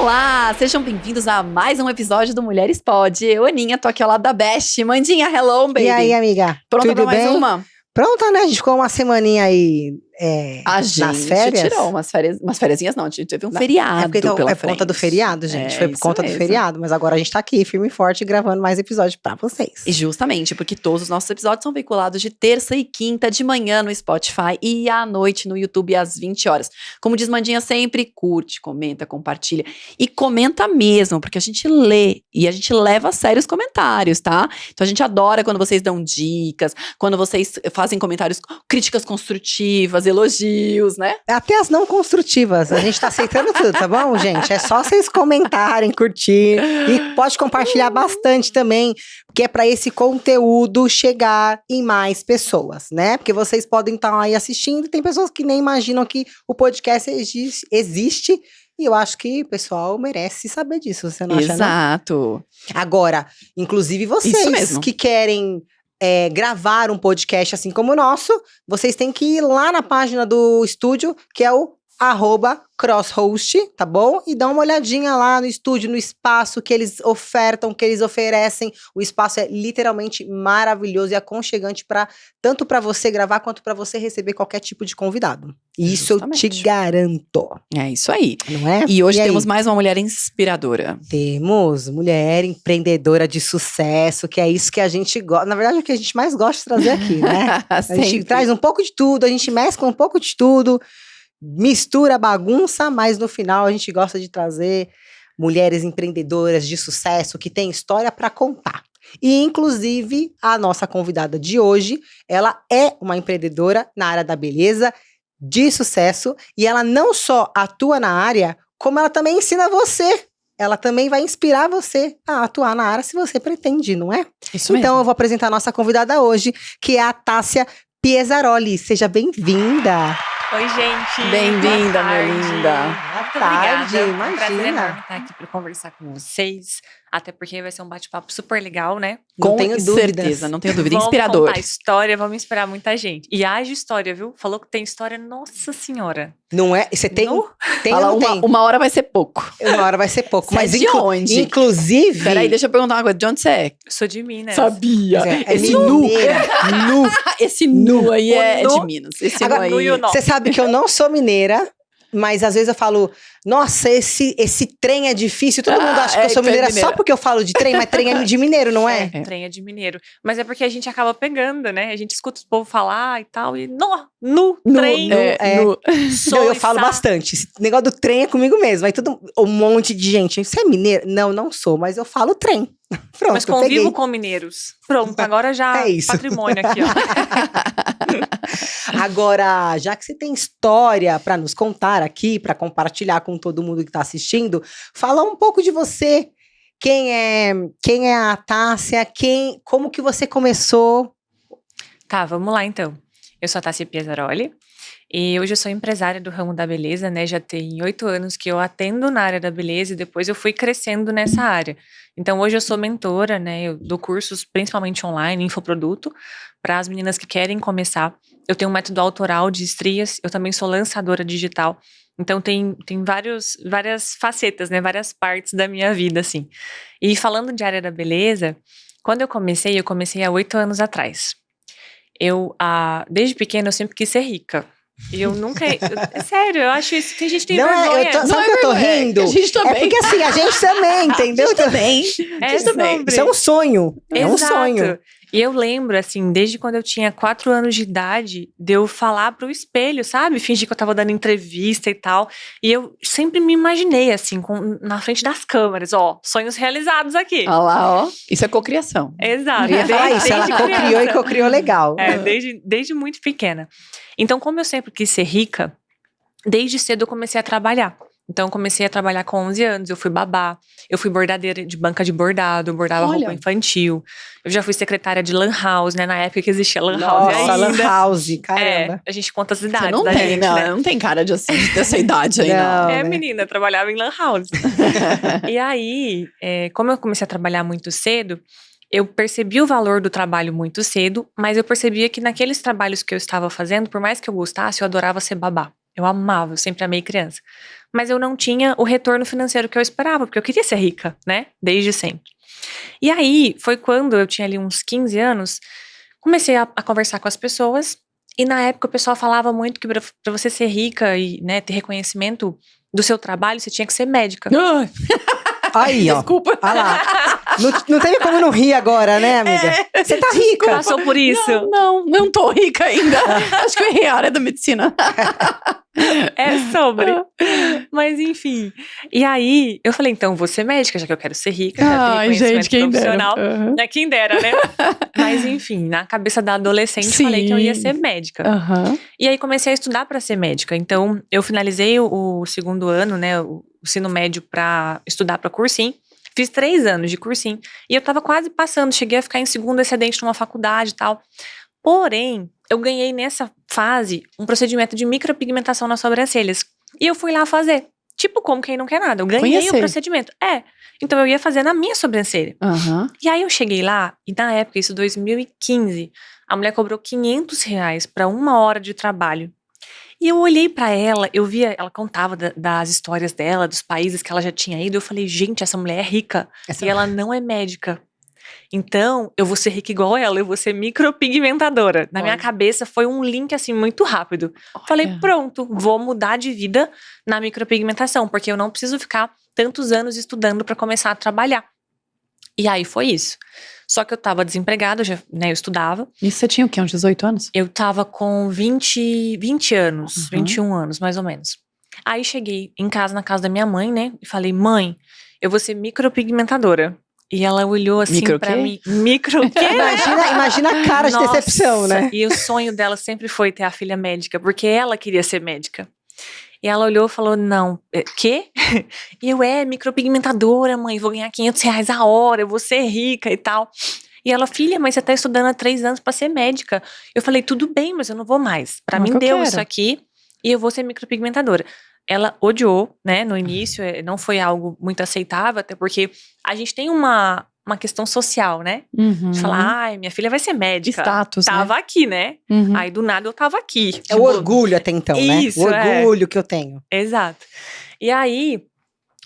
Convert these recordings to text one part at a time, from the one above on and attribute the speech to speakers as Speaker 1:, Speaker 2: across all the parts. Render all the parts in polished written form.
Speaker 1: Olá, sejam bem-vindos a mais um episódio do Mulheres Pod. Eu, Aninha, tô aqui ao lado da Best. Mandinha, hello, baby.
Speaker 2: E aí, amiga?
Speaker 1: Pronta
Speaker 2: Tudo
Speaker 1: pra mais
Speaker 2: bem?
Speaker 1: uma?
Speaker 2: Pronta, né? A gente ficou uma semaninha aí
Speaker 1: A gente
Speaker 2: nas férias.
Speaker 1: tirou umas fériasinhas, não. A gente teve um feriado
Speaker 2: porque então,
Speaker 1: pela
Speaker 2: é por conta do
Speaker 1: frente.
Speaker 2: feriado, gente. Foi por
Speaker 1: isso
Speaker 2: conta do
Speaker 1: mesmo.
Speaker 2: feriado. Mas agora a gente tá aqui, firme e forte, gravando mais episódios pra vocês.
Speaker 1: E justamente porque todos os nossos episódios são veiculados de terça e quinta de manhã no Spotify e à noite no YouTube às 20 horas. Como diz Mandinha sempre, curte, comenta, compartilha. E comenta mesmo, porque a gente lê e a gente leva a sério os comentários, tá? Então a gente adora quando vocês dão dicas, quando vocês fazem comentários, críticas construtivas, elogios, né?
Speaker 2: Até as não construtivas. A gente tá aceitando tudo, tá bom, gente? É só vocês comentarem, curtir. E pode compartilhar bastante também, porque é pra esse conteúdo chegar em mais pessoas, né? Porque vocês podem estar aí assistindo e tem pessoas que nem imaginam que o podcast existe. E eu acho que o pessoal merece saber disso, você não acha, não?
Speaker 1: Exato.
Speaker 2: Agora, inclusive
Speaker 1: Isso
Speaker 2: vocês
Speaker 1: mesmo.
Speaker 2: que querem gravar um podcast assim como o nosso, vocês têm que ir lá na página do estúdio, que é o @crosshost, tá bom? E dá uma olhadinha lá no estúdio, no espaço que eles ofertam, que eles oferecem. O espaço é literalmente maravilhoso e aconchegante tanto para você gravar quanto para você receber qualquer tipo de convidado. Isso
Speaker 1: Justamente.
Speaker 2: eu te garanto,
Speaker 1: É isso aí.
Speaker 2: não é?
Speaker 1: E hoje
Speaker 2: aí?
Speaker 1: temos mais uma mulher inspiradora.
Speaker 2: Temos mulher empreendedora de sucesso, que é isso que a gente gosta. Na verdade, é o que a gente mais gosta de trazer aqui, né? A gente
Speaker 1: Sempre.
Speaker 2: traz um pouco de tudo, a gente mescla um pouco de tudo, mistura bagunça, mas no final a gente gosta de trazer mulheres empreendedoras de sucesso que têm história para contar. E, inclusive, a nossa convidada de hoje, ela é uma empreendedora na área da beleza, de sucesso, e ela não só atua na área, como ela também ensina você. Ela também vai inspirar você a atuar na área se você pretende, não é?
Speaker 1: Isso
Speaker 2: Então, eu vou apresentar a nossa convidada hoje, que é a Tássia Piesaroli. Seja bem-vinda.
Speaker 3: Oi, gente.
Speaker 1: Bem-vinda,
Speaker 3: Boa
Speaker 1: minha
Speaker 3: tarde.
Speaker 1: linda.
Speaker 3: Muito
Speaker 2: Boa tarde,
Speaker 3: obrigada. É um prazer
Speaker 2: imagina.
Speaker 3: enorme estar aqui para conversar com vocês. Até porque vai ser um bate-papo super legal, né?
Speaker 2: Não
Speaker 1: Com
Speaker 2: tenho dúvidas.
Speaker 1: certeza, não tenho dúvida.
Speaker 3: Vamos
Speaker 1: Inspirador.
Speaker 3: contar história, vamos inspirar muita gente. E haja história, viu? Falou que tem história, nossa senhora.
Speaker 2: Não é? Você tem?
Speaker 3: Nu?
Speaker 2: Tem
Speaker 1: Fala,
Speaker 2: ou não tem?
Speaker 1: uma hora vai ser pouco.
Speaker 2: Uma hora vai ser pouco.
Speaker 1: Você
Speaker 2: Mas
Speaker 1: é de onde?
Speaker 2: Inclusive.
Speaker 1: Peraí, deixa eu perguntar uma coisa. De onde você é?
Speaker 3: Eu sou de Minas.
Speaker 1: Sabia.
Speaker 2: É
Speaker 1: Esse nu.
Speaker 2: mineira. Nu.
Speaker 1: Esse nu aí
Speaker 3: O
Speaker 1: é
Speaker 3: nu.
Speaker 1: de Minas. Esse
Speaker 2: Agora,
Speaker 1: nu aí.
Speaker 3: nu e o nó.
Speaker 2: Você sabe que eu não sou mineira, mas às vezes eu falo, nossa, esse trem é difícil. Todo mundo acha que eu sou
Speaker 1: tu é
Speaker 2: mineira só
Speaker 1: mineira.
Speaker 2: porque eu falo de trem, mas trem é de mineiro, não é?
Speaker 3: Trem é de mineiro. Mas é porque a gente acaba pegando, né? A gente escuta o povo falar e tal. E nu, trem.
Speaker 1: Nu.
Speaker 2: Não, eu falo bastante. Esse negócio do trem é comigo mesmo. Aí um monte de gente. Você é mineiro? Não, não sou, mas eu falo trem. Pronto,
Speaker 3: Mas
Speaker 2: eu
Speaker 3: convivo
Speaker 2: peguei.
Speaker 3: com mineiros. Pronto, agora já
Speaker 2: É isso.
Speaker 3: patrimônio aqui, ó.
Speaker 2: Agora, já que você tem história para nos contar aqui, para compartilhar com todo mundo que está assistindo, fala um pouco de você. Quem é a Tássia? Como que você começou?
Speaker 3: Tá, vamos lá então. Eu sou a Tássia Piesaroli e hoje eu sou empresária do ramo da beleza, né? Já tem 8 anos que eu atendo na área da beleza e depois eu fui crescendo nessa área. Então hoje eu sou mentora, né? Eu dou cursos principalmente online, infoproduto, para as meninas que querem começar. Eu tenho um método autoral de estrias, eu também sou lançadora digital. Então tem várias facetas, né? Várias partes da minha vida, assim. E falando de área da beleza, quando eu comecei há 8 anos atrás. Desde pequena, eu sempre quis ser rica. E eu nunca. Sério, eu acho isso. Tem gente que tem vergonha.
Speaker 2: Sabe que eu tô rindo?
Speaker 1: A gente também.
Speaker 2: É porque assim, a gente também, entendeu?
Speaker 1: A gente também.
Speaker 3: É sobre.
Speaker 2: Isso é um sonho. É um
Speaker 3: Exato.
Speaker 2: sonho.
Speaker 3: E eu lembro, assim, desde quando eu tinha 4 anos de idade, de eu falar pro espelho, sabe? Fingir que eu tava dando entrevista e tal. E eu sempre me imaginei, assim, na frente das câmeras, ó, sonhos realizados aqui.
Speaker 1: Olha lá, ó. Isso é cocriação.
Speaker 3: Exato.
Speaker 2: Eu ia falar isso, ela cocriou e cocriou legal.
Speaker 3: Desde muito pequena. Então, como eu sempre quis ser rica, desde cedo eu comecei a trabalhar. Então, eu comecei a trabalhar com 11 anos, eu fui babá, eu fui bordadeira de banca de bordado, eu bordava roupa infantil, eu já fui secretária de lan house, né, na época que existia lan house
Speaker 2: Nossa,
Speaker 3: ainda.
Speaker 2: lan house, caramba.
Speaker 3: A gente conta as idades
Speaker 1: Você não
Speaker 3: da
Speaker 1: tem,
Speaker 3: gente,
Speaker 1: não,
Speaker 3: né?
Speaker 1: não tem cara de assim, dessa idade aí, não.
Speaker 2: Não. né?
Speaker 3: Menina, eu trabalhava em lan house. E aí, como eu comecei a trabalhar muito cedo, eu percebi o valor do trabalho muito cedo, mas eu percebia que naqueles trabalhos que eu estava fazendo, por mais que eu gostasse, eu adorava ser babá. Eu amava, eu sempre amei criança. Mas eu não tinha o retorno financeiro que eu esperava, porque eu queria ser rica, né? Desde sempre. E aí, foi quando eu tinha ali uns 15 anos, comecei a conversar com as pessoas. E na época o pessoal falava muito que pra você ser rica e, né, ter reconhecimento do seu trabalho, você tinha que ser médica.
Speaker 2: Aí, ó.
Speaker 1: Desculpa.
Speaker 2: Olha lá. Não teve como não rir agora, né, amiga? Você tá rica.
Speaker 3: Passou por isso.
Speaker 1: Não tô rica ainda. Acho que eu errei a área da medicina.
Speaker 3: É sobre. Mas enfim. E aí, eu falei, então, vou ser médica, já que eu quero ser rica, já ter reconhecimento profissional.
Speaker 1: Uhum.
Speaker 3: É quem dera, né? Mas enfim, na cabeça da adolescente,
Speaker 1: Sim.
Speaker 3: falei que eu ia ser médica.
Speaker 1: Uhum.
Speaker 3: E aí comecei a estudar para ser médica. Então, eu finalizei o segundo ano, né, o ensino médio para estudar para cursinho. Fiz 3 anos de cursinho. E eu tava quase passando, cheguei a ficar em segundo excedente numa faculdade e tal. Porém, eu ganhei nessa fase um procedimento de micropigmentação nas sobrancelhas. E eu fui lá fazer. Tipo, como quem não quer nada. Eu ganhei o procedimento. Então eu ia fazer na minha sobrancelha.
Speaker 1: Uhum.
Speaker 3: E aí eu cheguei lá, e na época, isso 2015, a mulher cobrou R$500 para 1 hora de trabalho. E eu olhei pra ela, eu via, ela contava das histórias dela, dos países que ela já tinha ido. Eu falei, gente, essa mulher é rica. E ela não é médica. Então, eu vou ser rica igual ela, eu vou ser micropigmentadora. Na minha cabeça foi um link assim muito rápido. Falei, pronto, vou mudar de vida na micropigmentação, porque eu não preciso ficar tantos anos estudando pra começar a trabalhar. E aí foi isso. Só que eu tava desempregada, eu estudava.
Speaker 1: E você tinha o quê, uns 18 anos?
Speaker 3: Eu tava com 20 anos, 21 anos, mais ou menos. Aí cheguei em casa, na casa da minha mãe, né? E falei, mãe, eu vou ser micropigmentadora. E ela olhou assim pra mim. Micro quê?
Speaker 2: Imagina a cara de decepção, né?
Speaker 3: E o sonho dela sempre foi ter a filha médica, porque ela queria ser médica. E ela olhou e falou, não, quê? E eu, micropigmentadora, mãe, vou ganhar R$500 a hora, eu vou ser rica e tal. E ela, filha, mas você tá estudando há 3 anos pra ser médica. Eu falei, tudo bem, mas eu não vou mais. Pra mim deu isso aqui e eu vou ser micropigmentadora. Ela odiou, né, no início, não foi algo muito aceitável, até porque a gente tem uma questão social, né? De falar, ai, minha filha vai ser médica.
Speaker 1: Status,
Speaker 3: tava
Speaker 1: né?
Speaker 3: aqui, né? Aí do nada eu tava aqui.
Speaker 2: É o orgulho até então,
Speaker 3: isso,
Speaker 2: né? O orgulho que eu tenho.
Speaker 3: Exato. E aí,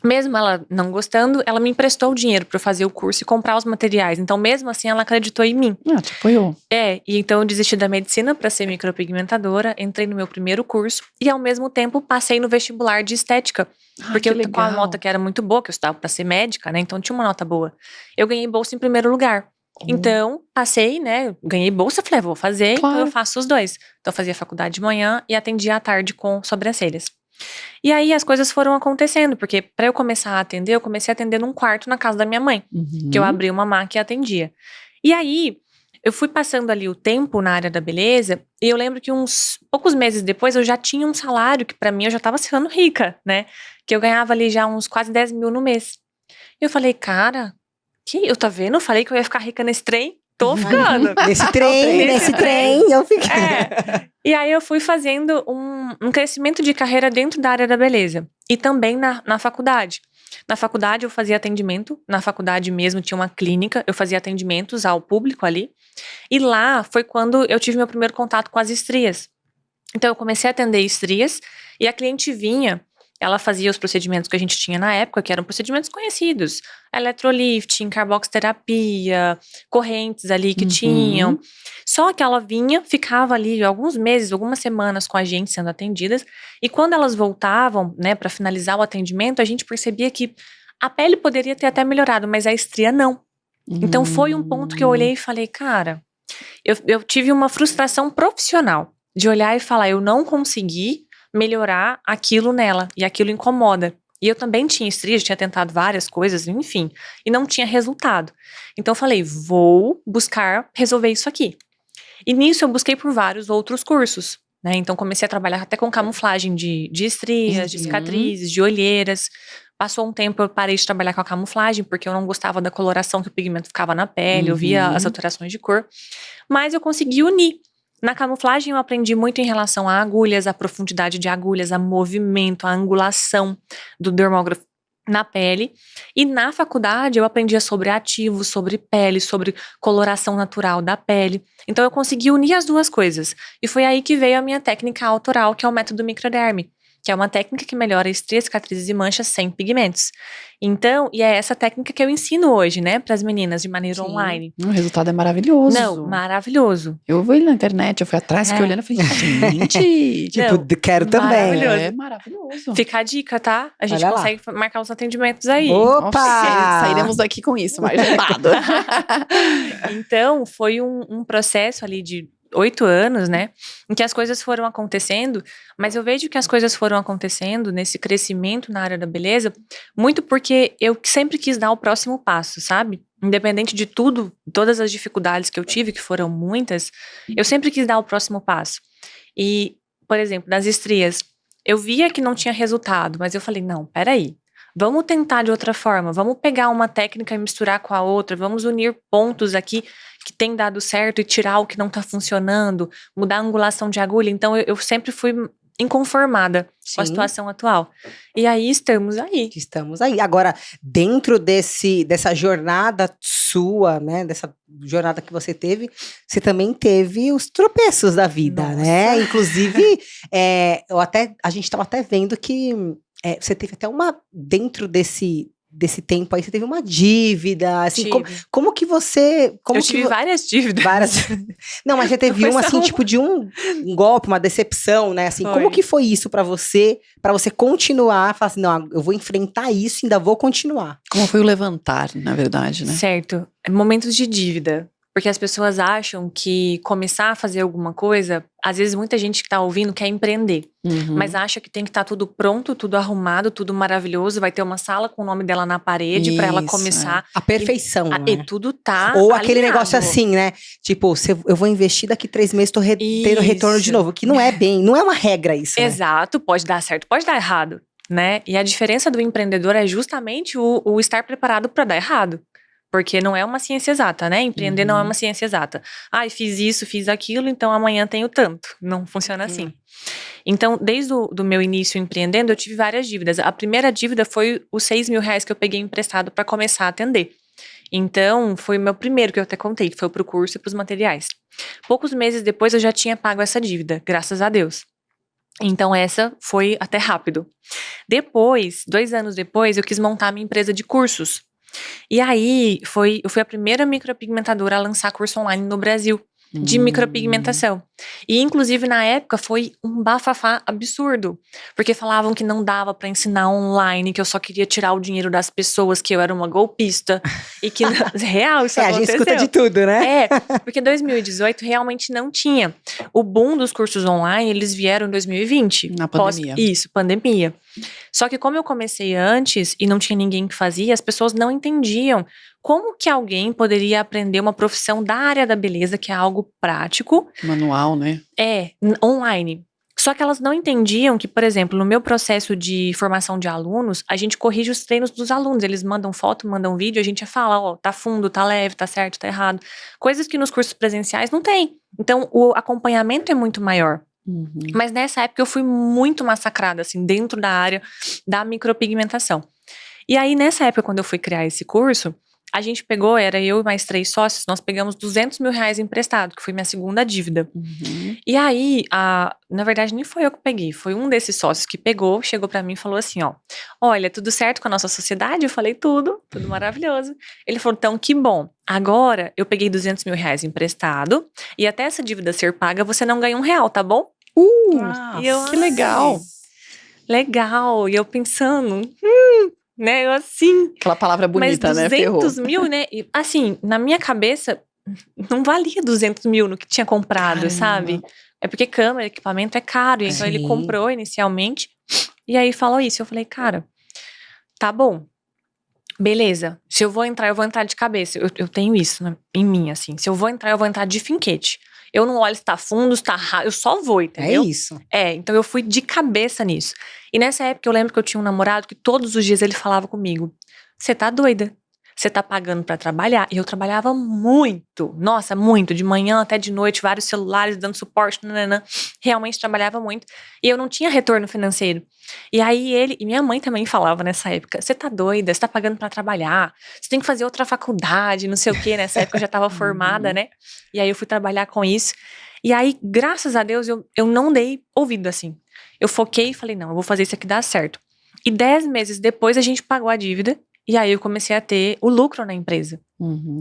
Speaker 3: mesmo ela não gostando, ela me emprestou o dinheiro pra eu fazer o curso e comprar os materiais. Então, mesmo assim, ela acreditou em mim.
Speaker 1: Te apoiou.
Speaker 3: E então eu desisti da medicina pra ser micropigmentadora, entrei no meu primeiro curso e, ao mesmo tempo, passei no vestibular de estética. Porque eu, com a nota que era muito boa, que eu estudava pra ser médica, né? Então tinha uma nota boa. Eu ganhei bolsa em primeiro lugar. Então, passei, né? Ganhei bolsa, falei, vou fazer, então eu faço os dois. Então, eu fazia faculdade de manhã e atendia à tarde com sobrancelhas. E aí as coisas foram acontecendo, porque pra eu começar a atender, eu comecei a atender num quarto na casa da minha mãe, que eu abri uma maca e atendia. E aí, eu fui passando ali o tempo na área da beleza, e eu lembro que uns poucos meses depois eu já tinha um salário que pra mim eu já tava ficando rica, né? Que eu ganhava ali já uns quase 10 mil no mês. E eu falei, cara, eu tá vendo? Eu falei que eu ia ficar rica nesse trem? Tô ficando.
Speaker 2: Nesse trem, eu fiquei.
Speaker 3: E aí eu fui fazendo um crescimento de carreira dentro da área da beleza. E também na faculdade. Na faculdade eu fazia atendimento. Na faculdade mesmo tinha uma clínica. Eu fazia atendimentos ao público ali. E lá foi quando eu tive meu primeiro contato com as estrias. Então eu comecei a atender estrias. E a cliente vinha. Ela fazia os procedimentos que a gente tinha na época, que eram procedimentos conhecidos. Eletrolifting, carboxterapia, correntes ali que tinham. Só que ela vinha, ficava ali alguns meses, algumas semanas com a gente sendo atendidas. E quando elas voltavam, né, para finalizar o atendimento, a gente percebia que a pele poderia ter até melhorado, mas a estria não. Então foi um ponto que eu olhei e falei, cara, eu tive uma frustração profissional de olhar e falar, eu não consegui melhorar aquilo nela, e aquilo incomoda. E eu também tinha estria, tinha tentado várias coisas, enfim, e não tinha resultado. Então eu falei, vou buscar resolver isso aqui. E nisso eu busquei por vários outros cursos, né? Então comecei a trabalhar até com camuflagem de estrias, de cicatrizes, de olheiras. Passou um tempo, eu parei de trabalhar com a camuflagem, porque eu não gostava da coloração que o pigmento ficava na pele, eu via as alterações de cor. Mas eu consegui unir. Na camuflagem eu aprendi muito em relação a agulhas, a profundidade de agulhas, a movimento, a angulação do dermógrafo. na pele. E na faculdade eu aprendia sobre ativos, sobre pele, sobre coloração natural da pele. Então eu consegui unir as duas coisas. E foi aí que veio a minha técnica autoral, que é o método microderme, que é uma técnica que melhora estrias, cicatrizes e manchas sem pigmentos. Então, e é essa técnica que eu ensino hoje, né, para as meninas de maneira
Speaker 2: Sim.
Speaker 3: online.
Speaker 1: O resultado é maravilhoso.
Speaker 3: Não, maravilhoso.
Speaker 1: Eu vou na internet, eu fui atrás, fiquei olhando e falei, gente,
Speaker 2: Tipo,
Speaker 3: Não,
Speaker 2: quero também.
Speaker 3: maravilhoso.
Speaker 1: é maravilhoso.
Speaker 3: Fica a dica, tá? A gente
Speaker 2: Olha lá.
Speaker 3: consegue marcar os atendimentos aí.
Speaker 2: Opa!
Speaker 1: Nossa, sairemos daqui com isso, mais agendado.
Speaker 3: Então, foi um processo ali de 8 anos, né? Em que as coisas foram acontecendo, mas eu vejo que as coisas foram acontecendo nesse crescimento na área da beleza, muito porque eu sempre quis dar o próximo passo, sabe? Independente de tudo, todas as dificuldades que eu tive, que foram muitas, eu sempre quis dar o próximo passo. E, por exemplo, nas estrias, eu via que não tinha resultado, mas eu falei, não, peraí. Vamos tentar de outra forma, vamos pegar uma técnica e misturar com a outra, vamos unir pontos aqui que tem dado certo e tirar o que não tá funcionando, mudar a angulação de agulha. Então, eu sempre fui inconformada com a
Speaker 2: Sim.
Speaker 3: situação atual. E aí, estamos aí.
Speaker 2: Estamos aí. Agora, dentro dessa jornada sua, né? Dessa jornada que você você também teve os tropeços da vida,
Speaker 3: Nossa.
Speaker 2: né? Inclusive, a gente estava até vendo que você teve até dentro desse tempo aí, você teve uma dívida, assim,
Speaker 3: Tive.
Speaker 2: como que você...
Speaker 3: Eu tive várias dívidas.
Speaker 2: Não, mas você teve
Speaker 3: Foi
Speaker 2: uma,
Speaker 3: só
Speaker 2: assim,
Speaker 3: uma.
Speaker 2: tipo de um golpe, uma decepção, né, assim,
Speaker 3: Foi.
Speaker 2: como que foi isso pra você continuar, falar assim, não, eu vou enfrentar isso e ainda vou continuar.
Speaker 1: Como foi o levantar, na verdade, né?
Speaker 3: Certo. Momentos de dívida. Porque as pessoas acham que começar a fazer alguma coisa, às vezes muita gente que tá ouvindo quer empreender,
Speaker 1: Uhum.
Speaker 3: mas acha que tem que estar tudo pronto, tudo arrumado, tudo maravilhoso, vai ter uma sala com o nome dela na parede pra ela
Speaker 1: Isso,
Speaker 3: começar.
Speaker 2: A perfeição,
Speaker 3: E
Speaker 2: né?
Speaker 3: tudo tá
Speaker 2: Ou aquele
Speaker 3: alinhado.
Speaker 2: negócio assim, né? Tipo, eu vou investir daqui 3 meses, tô tendo retorno de
Speaker 3: Isso.
Speaker 2: novo. Que não é uma regra isso, né?
Speaker 3: Exato, pode dar certo, pode dar errado, né? E a diferença do empreendedor é justamente o estar preparado para dar errado. Porque não é uma ciência exata, né? Empreender não é uma ciência exata. Fiz isso, fiz aquilo, então amanhã tenho tanto. Não funciona assim. Então, desde do meu início empreendendo, eu tive várias dívidas. A primeira dívida foi os 6 mil reais que eu peguei emprestado para começar a atender. Então, foi o meu primeiro que eu até contei, que foi pro curso e pros materiais. Poucos meses depois, eu já tinha pago essa dívida, graças a Deus. Então, essa foi até rápido. Depois, 2 anos depois, eu quis montar a minha empresa de cursos. E aí, eu fui a primeira micropigmentadora a lançar curso online no Brasil, de micropigmentação. E, inclusive, na época, foi um bafafá absurdo. Porque falavam que não dava pra ensinar online, que eu só queria tirar o dinheiro das pessoas, que eu era uma golpista. E que, real, isso
Speaker 2: A
Speaker 3: aconteceu.
Speaker 2: gente escuta de tudo, né?
Speaker 3: Porque 2018 realmente não tinha. O boom dos cursos online, eles vieram em 2020.
Speaker 1: Na pandemia.
Speaker 3: Pandemia. Só que como eu comecei antes e não tinha ninguém que fazia, as pessoas não entendiam como que alguém poderia aprender uma profissão da área da beleza, que é algo prático.
Speaker 1: Manual, né?
Speaker 3: Online. Só que elas não entendiam que, por exemplo, no meu processo de formação de alunos, a gente corrige os treinos dos alunos. Eles mandam foto, mandam vídeo, a gente fala, tá fundo, tá leve, tá certo, tá errado. Coisas que nos cursos presenciais não tem. Então, o acompanhamento é muito maior.
Speaker 1: Uhum.
Speaker 3: Mas nessa época eu fui muito massacrada, assim, dentro da área da micropigmentação. E aí, nessa época, quando eu fui criar esse curso, a gente pegou, era eu e mais 3 sócios, nós pegamos 200 mil reais emprestado, que foi minha segunda dívida.
Speaker 1: Uhum.
Speaker 3: E aí, na verdade, nem foi eu que peguei, foi um desses sócios que pegou, chegou pra mim e falou assim, olha, tudo certo com a nossa sociedade? Eu falei, tudo maravilhoso. Ele falou, então, que bom. Agora, eu peguei 200 mil reais emprestado, e até essa dívida ser paga, você não ganha R$1, tá bom?
Speaker 1: Nossa,
Speaker 3: E eu,
Speaker 1: que legal.
Speaker 3: Legal. E eu pensando, né, eu assim...
Speaker 1: Aquela palavra bonita,
Speaker 3: mas
Speaker 1: né?
Speaker 3: 200 mil, né? E, assim, na minha cabeça, não valia 200 mil no que tinha comprado,
Speaker 1: Caramba.
Speaker 3: sabe? É porque câmera, equipamento é caro. E então ele comprou inicialmente. E aí falou isso. Eu falei, cara, tá bom. Beleza. Se eu vou entrar de cabeça. Eu tenho isso, né, em mim, assim. Se eu vou entrar de finquete. Eu não olho se tá fundo, se tá raso. Eu só vou, entendeu?
Speaker 2: É isso.
Speaker 3: Então eu fui de cabeça nisso. E nessa época eu lembro que eu tinha um namorado que todos os dias ele falava comigo. Você tá doida? você tá pagando pra trabalhar. E eu trabalhava muito, nossa, muito, de manhã até de noite, vários celulares dando suporte, nananã. Realmente trabalhava muito. E eu não tinha retorno financeiro. E aí ele, e minha mãe também falava nessa época, você tá doida, você tá pagando pra trabalhar, você tem que fazer outra faculdade, não sei o quê. Nessa época eu já tava formada, né? E aí eu fui trabalhar com isso. E aí, graças a Deus, eu não dei ouvido assim. Eu foquei e falei, não, eu vou fazer isso aqui dar certo. E 10 meses depois a gente pagou a dívida. E aí eu comecei a ter o lucro na empresa.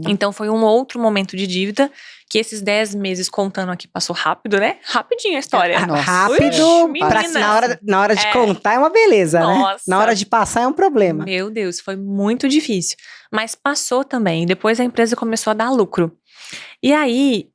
Speaker 3: Então foi um outro momento de dívida, que esses 10 meses contando aqui passou rápido, né? Rapidinho a história.
Speaker 1: Nossa.
Speaker 2: Rápido,
Speaker 3: Ui,
Speaker 2: pra,
Speaker 3: menina.
Speaker 2: na hora de contar é uma beleza,
Speaker 3: Nossa.
Speaker 2: né? Na hora de passar é um problema.
Speaker 3: Meu Deus, foi muito difícil. Mas passou também. E depois a empresa começou a dar lucro. E aí,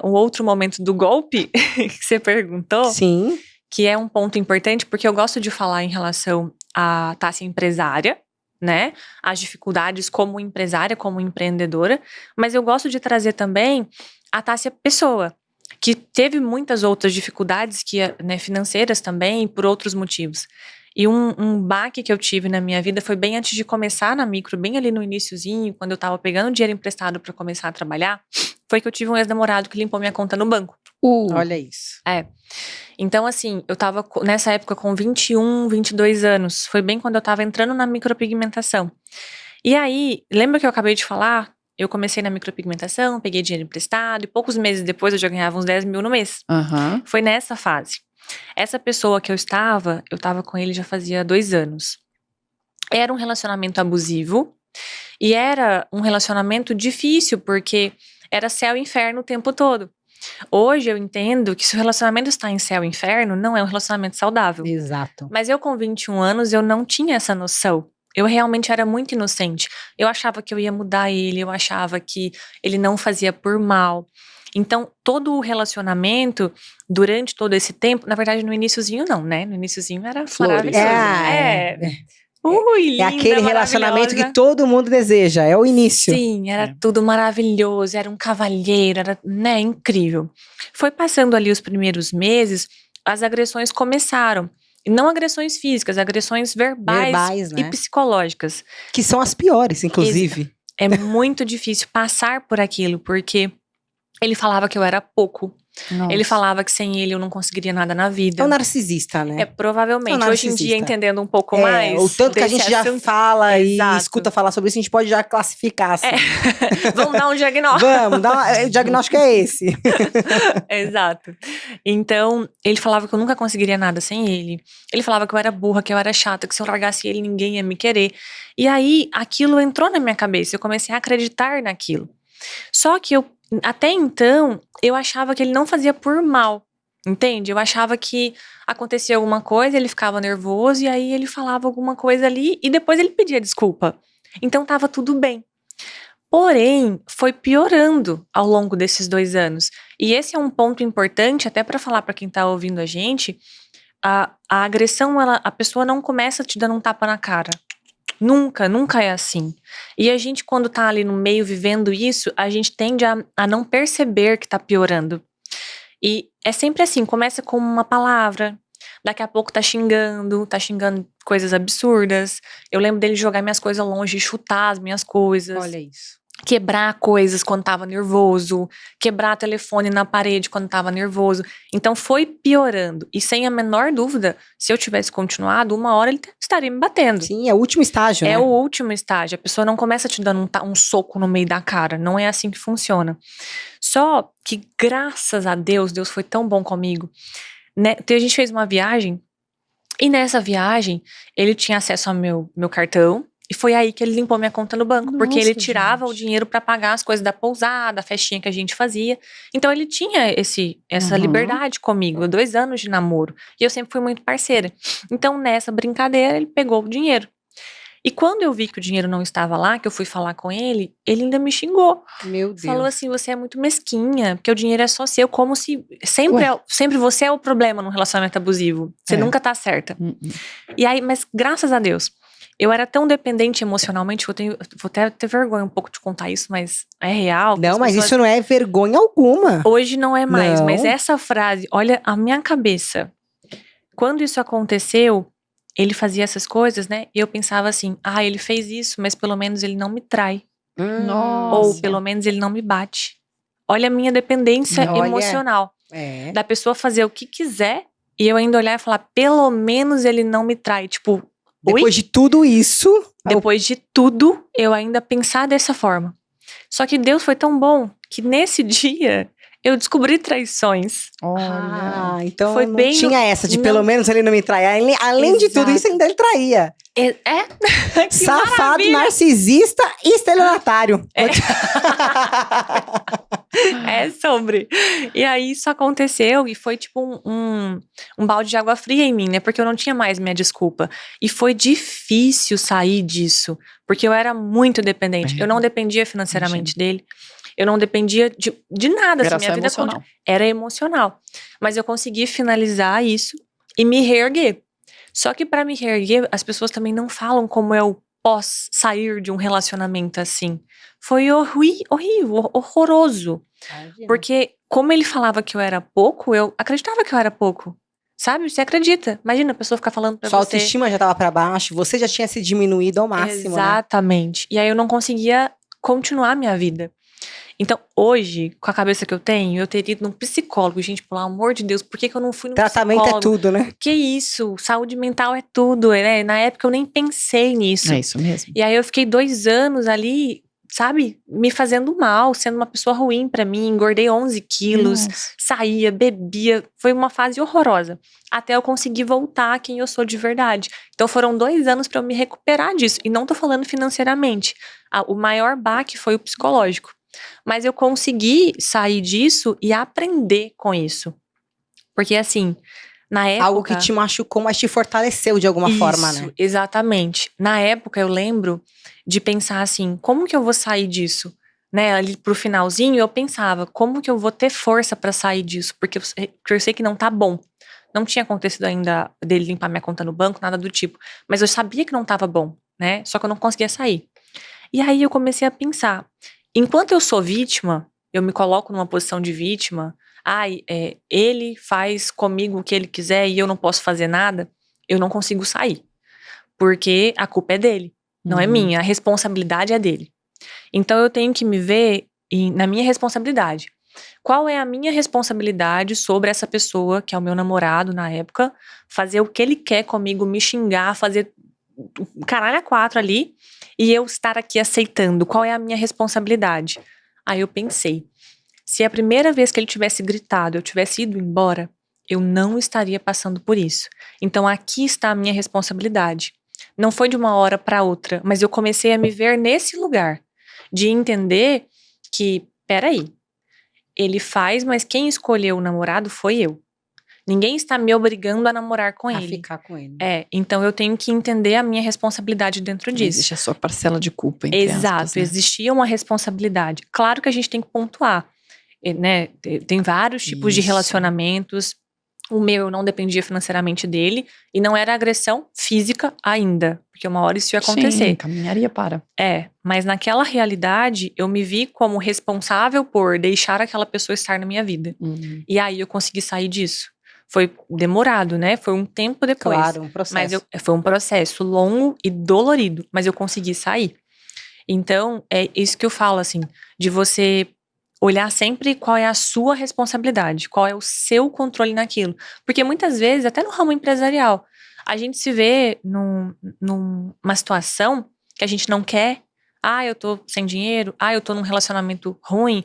Speaker 3: um outro momento do golpe, que você perguntou,
Speaker 2: Sim.
Speaker 3: que é um ponto importante, porque eu gosto de falar em relação à Tássia empresária, né? As dificuldades como empresária, como empreendedora, mas eu gosto de trazer também a Tássia pessoa, que teve muitas outras dificuldades né, financeiras também, por outros motivos. E um baque que eu tive na minha vida foi bem antes de começar na micro, bem ali no iniciozinho, quando eu tava pegando dinheiro emprestado para começar a trabalhar, foi que eu tive um ex-namorado que limpou minha conta no banco.
Speaker 2: Olha isso.
Speaker 3: Então, assim, eu tava nessa época com 21, 22 anos. Foi bem quando eu tava entrando na micropigmentação. E aí, lembra que eu acabei de falar? Eu comecei na micropigmentação, peguei dinheiro emprestado e poucos meses depois eu já ganhava uns 10 mil no mês. Foi nessa fase. Essa pessoa que eu tava com ele já fazia 2 anos. Era um relacionamento abusivo e era um relacionamento difícil, porque era céu e inferno o tempo todo. Hoje eu entendo que se o relacionamento está em céu e inferno, não é um relacionamento saudável.
Speaker 2: Exato.
Speaker 3: Mas eu com 21 anos, eu não tinha essa noção. Eu realmente era muito inocente. Eu achava que eu ia mudar ele, eu achava que ele não fazia por mal. Então, todo o relacionamento, durante todo esse tempo, na verdade no iniciozinho não, né? No iniciozinho era
Speaker 1: Flores.
Speaker 3: maravilhoso. Ui, linda,
Speaker 2: É aquele relacionamento que
Speaker 3: maravilhosa.
Speaker 2: todo mundo deseja, é o início.
Speaker 3: Sim, era tudo maravilhoso, era um cavalheiro, era, né, incrível. Foi passando ali os primeiros meses, as agressões começaram. E não agressões físicas, agressões verbais,
Speaker 2: Né?
Speaker 3: e psicológicas.
Speaker 2: Que são as piores, inclusive.
Speaker 3: É muito difícil passar por aquilo, porque ele falava que eu era pouco.
Speaker 1: Nossa.
Speaker 3: Ele falava que sem ele eu não conseguiria nada na vida.
Speaker 2: É um narcisista, né?
Speaker 3: Provavelmente.
Speaker 2: É um
Speaker 3: Hoje em dia,
Speaker 2: narcisista.
Speaker 3: entendendo um pouco mais.
Speaker 2: O tanto que a gente já
Speaker 3: assunto,
Speaker 2: fala
Speaker 3: Exato.
Speaker 2: e escuta falar sobre isso, a gente pode já classificar assim.
Speaker 3: Vamos dar um diagnóstico.
Speaker 2: Vamos, o diagnóstico é esse.
Speaker 3: Exato. Então, ele falava que eu nunca conseguiria nada sem ele. Ele falava que eu era burra, que eu era chata, que se eu largasse ele, ninguém ia me querer. E aí, aquilo entrou na minha cabeça. Eu comecei a acreditar naquilo. Só que até então, eu achava que ele não fazia por mal. Entende? Eu achava que acontecia alguma coisa, ele ficava nervoso, e aí ele falava alguma coisa ali, e depois ele pedia desculpa. Então, tava tudo bem. Porém, foi piorando ao longo desses 2 anos. E esse é um ponto importante, até para falar para quem tá ouvindo a gente, a agressão, a pessoa não começa te dando um tapa na cara. Nunca, nunca é assim. E a gente, quando tá ali no meio vivendo isso, a gente tende a não perceber que tá piorando. E é sempre assim, começa com uma palavra, daqui a pouco tá xingando coisas absurdas. Eu lembro dele jogar minhas coisas longe, chutar as minhas coisas.
Speaker 2: Olha isso.
Speaker 3: Quebrar coisas quando tava nervoso, quebrar telefone na parede quando tava nervoso. Então foi piorando. E sem a menor dúvida, se eu tivesse continuado, uma hora ele estaria me batendo.
Speaker 2: Sim, é o último estágio, né?
Speaker 3: É o último estágio. A pessoa não começa te dando um soco no meio da cara. Não é assim que funciona. Só que, graças a Deus, Deus foi tão bom comigo. Né? A gente fez uma viagem, e nessa viagem, ele tinha acesso ao meu cartão. E foi aí que ele limpou minha conta no banco.
Speaker 1: Nossa,
Speaker 3: porque ele tirava
Speaker 1: gente.
Speaker 3: o dinheiro pra pagar as coisas da pousada, a festinha que a gente fazia. Então ele tinha essa liberdade comigo. 2 anos de namoro. E eu sempre fui muito parceira. Então nessa brincadeira ele pegou o dinheiro. E quando eu vi que o dinheiro não estava lá, que eu fui falar com ele ainda me xingou.
Speaker 2: Meu Deus.
Speaker 3: Falou assim, você é muito mesquinha, porque o dinheiro é só seu. Como se sempre você é o problema num relacionamento abusivo. Você nunca tá certa. E aí, mas graças a Deus, eu era tão dependente emocionalmente, vou até ter vergonha um pouco de contar isso, mas é real.
Speaker 2: Não, mas isso não é vergonha alguma.
Speaker 3: Hoje não é mais,
Speaker 2: Não.
Speaker 3: mas essa frase, olha a minha cabeça. Quando isso aconteceu, ele fazia essas coisas, né? E eu pensava assim, ele fez isso, mas pelo menos ele não me trai.
Speaker 1: Nossa.
Speaker 3: Ou pelo menos ele não me bate. Olha a minha dependência
Speaker 2: Olha.
Speaker 3: emocional.
Speaker 2: É.
Speaker 3: Da pessoa fazer o que quiser e eu ainda olhar e falar, pelo menos ele não me trai. Tipo,
Speaker 2: Depois de tudo isso,
Speaker 3: depois de tudo, eu ainda pensar dessa forma. Só que Deus foi tão bom que nesse dia eu descobri traições.
Speaker 1: Olha.
Speaker 2: então
Speaker 3: Foi
Speaker 2: não
Speaker 3: bem
Speaker 2: tinha essa de pelo menos ele não me trai. Além de tudo isso, ainda ele traía.
Speaker 3: Que
Speaker 2: Safado,
Speaker 3: maravilha!
Speaker 2: narcisista e estelionatário.
Speaker 3: É sobre. E aí isso aconteceu e foi tipo um balde de água fria em mim, né? Porque eu não tinha mais minha desculpa. E foi difícil sair disso, porque eu era muito dependente. Eu não dependia financeiramente dele. Eu não dependia de nada.
Speaker 1: Era
Speaker 3: Assim, minha
Speaker 1: só
Speaker 3: vida
Speaker 1: emocional.
Speaker 3: era emocional. Mas eu consegui finalizar isso e me reerguer. Só que pra me reerguer, as pessoas também não falam como eu posso sair de um relacionamento assim. Foi horrível, horroroso. Porque como ele falava que eu era pouco, eu acreditava que eu era pouco. Sabe? Você acredita. Imagina a pessoa ficar falando pra
Speaker 2: Sua
Speaker 3: você.
Speaker 2: autoestima já tava pra baixo, você já tinha se diminuído ao máximo, né?
Speaker 3: Exatamente. E aí eu não conseguia continuar a minha vida. Então, hoje, com a cabeça que eu tenho, eu teria ido num psicólogo. Gente, pelo amor de Deus, por que eu não fui num
Speaker 2: Tratamento
Speaker 3: psicólogo?
Speaker 2: é tudo, né?
Speaker 3: Que isso? Saúde mental é tudo, né? Na época eu nem pensei nisso.
Speaker 1: É isso mesmo.
Speaker 3: E aí eu fiquei 2 anos ali, sabe? Me fazendo mal, sendo uma pessoa ruim pra mim. Engordei 11 quilos,
Speaker 1: Nossa.
Speaker 3: saía, bebia. Foi uma fase horrorosa. Até eu conseguir voltar a quem eu sou de verdade. Então foram 2 anos pra eu me recuperar disso. E não tô falando financeiramente. O maior baque foi o psicológico. Mas eu consegui sair disso e aprender com isso. Porque assim, na época...
Speaker 2: Algo que te machucou, mas te fortaleceu de alguma forma, né?
Speaker 3: Exatamente. Na época eu lembro de pensar assim, como que eu vou sair disso? Né, ali pro finalzinho eu pensava, como que eu vou ter força pra sair disso? Porque eu sei que não tá bom. Não tinha acontecido ainda dele limpar minha conta no banco, nada do tipo. Mas eu sabia que não tava bom, né? Só que eu não conseguia sair. E aí eu comecei a pensar, enquanto eu sou vítima, eu me coloco numa posição de vítima, ele faz comigo o que ele quiser e eu não posso fazer nada, eu não consigo sair. Porque a culpa é dele, não é minha, a responsabilidade é dele. Então eu tenho que me ver na minha responsabilidade. Qual é a minha responsabilidade sobre essa pessoa, que é o meu namorado na época, fazer o que ele quer comigo, me xingar, fazer caralho a 4 ali, e eu estar aqui aceitando? Qual é a minha responsabilidade? Aí eu pensei, se a primeira vez que ele tivesse gritado, eu tivesse ido embora, eu não estaria passando por isso. Então aqui está a minha responsabilidade. Não foi de uma hora para outra, mas eu comecei a me ver nesse lugar, de entender que, peraí, ele faz, mas quem escolheu o namorado foi eu. Ninguém está me obrigando a namorar com
Speaker 2: A
Speaker 3: ele.
Speaker 2: ficar com ele.
Speaker 3: Então eu tenho que entender a minha responsabilidade dentro disso.
Speaker 1: Existe a sua parcela de culpa, entre
Speaker 3: Exato,
Speaker 1: aspas, né?
Speaker 3: existia uma responsabilidade. Claro que a gente tem que pontuar, né? Tem vários tipos de
Speaker 1: Isso.
Speaker 3: relacionamentos. O meu eu não dependia financeiramente dele e não era agressão física ainda, porque uma hora isso ia acontecer.
Speaker 1: Sim, caminharia para.
Speaker 3: Mas naquela realidade eu me vi como responsável por deixar aquela pessoa estar na minha vida. E aí eu consegui sair disso. Foi demorado, né? Foi um tempo depois.
Speaker 2: Claro, um processo.
Speaker 3: Mas foi um processo longo e dolorido, mas eu consegui sair. Então, é isso que eu falo, assim, de você olhar sempre qual é a sua responsabilidade, qual é o seu controle naquilo. Porque muitas vezes, até no ramo empresarial, a gente se vê numa situação que a gente não quer. Eu tô sem dinheiro. Eu tô num relacionamento ruim.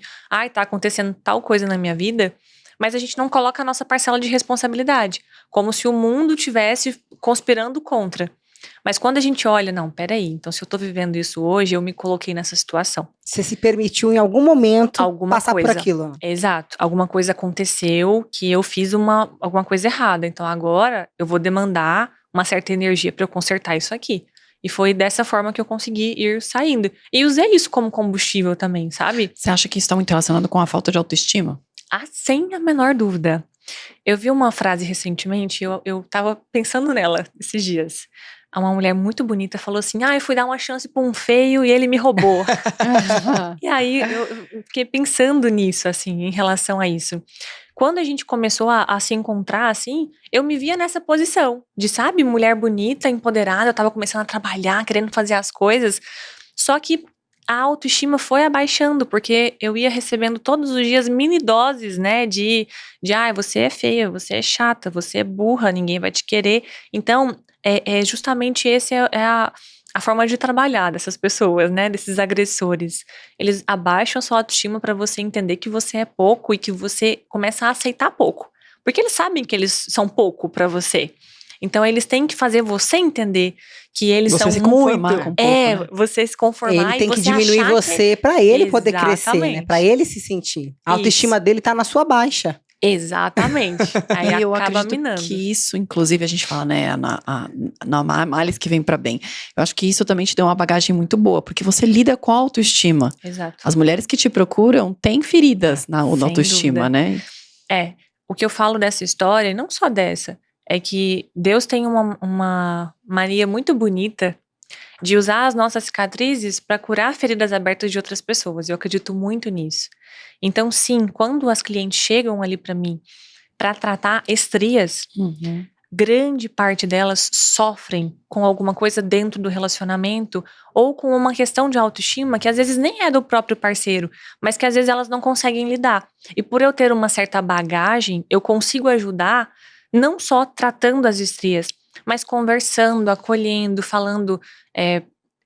Speaker 3: Tá acontecendo tal coisa na minha vida. Mas a gente não coloca a nossa parcela de responsabilidade. Como se o mundo tivesse conspirando contra. Mas quando a gente olha, não, peraí, então se eu tô vivendo isso hoje, eu me coloquei nessa situação.
Speaker 2: Você se permitiu em algum momento passar por aquilo.
Speaker 3: Exato. Alguma coisa aconteceu que eu fiz alguma coisa errada. Então agora eu vou demandar uma certa energia para eu consertar isso aqui. E foi dessa forma que eu consegui ir saindo. E usei isso como combustível também, sabe?
Speaker 1: Você acha que isso está muito relacionado com a falta de autoestima?
Speaker 3: Sem a menor dúvida. Eu vi uma frase recentemente, eu tava pensando nela esses dias. Uma mulher muito bonita falou assim, eu fui dar uma chance pra um feio e ele me roubou. E aí eu fiquei pensando nisso, assim, em relação a isso. Quando a gente começou a se encontrar, assim, eu me via nessa posição de, sabe, mulher bonita, empoderada, eu tava começando a trabalhar, querendo fazer as coisas, só que a autoestima foi abaixando, porque eu ia recebendo todos os dias mini doses, né, você é feia, você é chata, você é burra, ninguém vai te querer. Então, justamente esse é a forma de trabalhar dessas pessoas, né, desses agressores. Eles abaixam a sua autoestima para você entender que você é pouco e que você começa a aceitar pouco. Porque eles sabem que eles são pouco para você. Então, eles têm que fazer você entender que eles
Speaker 1: Você
Speaker 3: são
Speaker 1: se
Speaker 3: muito...
Speaker 1: conformar com pouco, né?
Speaker 3: Você se conformar
Speaker 2: Ele tem
Speaker 3: e
Speaker 2: que
Speaker 3: você
Speaker 2: diminuir
Speaker 3: achar
Speaker 2: você pra ele poder crescer, né?
Speaker 3: Exatamente.
Speaker 2: Pra ele se sentir. A autoestima dele tá na sua baixa.
Speaker 3: Exatamente. Aí
Speaker 1: E eu
Speaker 3: acaba
Speaker 1: acredito
Speaker 3: minando.
Speaker 1: que isso, inclusive, a gente fala, né, na males que vem pra bem. Eu acho que isso também te deu uma bagagem muito boa, porque você lida com a autoestima.
Speaker 3: Exato.
Speaker 1: As mulheres que te procuram têm feridas na
Speaker 3: Sem
Speaker 1: autoestima,
Speaker 3: dúvida.
Speaker 1: né?
Speaker 3: O que eu falo dessa história, e não só dessa, é que Deus tem uma mania muito bonita de usar as nossas cicatrizes para curar feridas abertas de outras pessoas. Eu acredito muito nisso. Então, sim, quando as clientes chegam ali para mim para tratar estrias,
Speaker 1: Uhum.
Speaker 3: grande parte delas sofrem com alguma coisa dentro do relacionamento ou com uma questão de autoestima que às vezes nem é do próprio parceiro, mas que às vezes elas não conseguem lidar. E por eu ter uma certa bagagem, eu consigo ajudar não só tratando as estrias, mas conversando, acolhendo, falando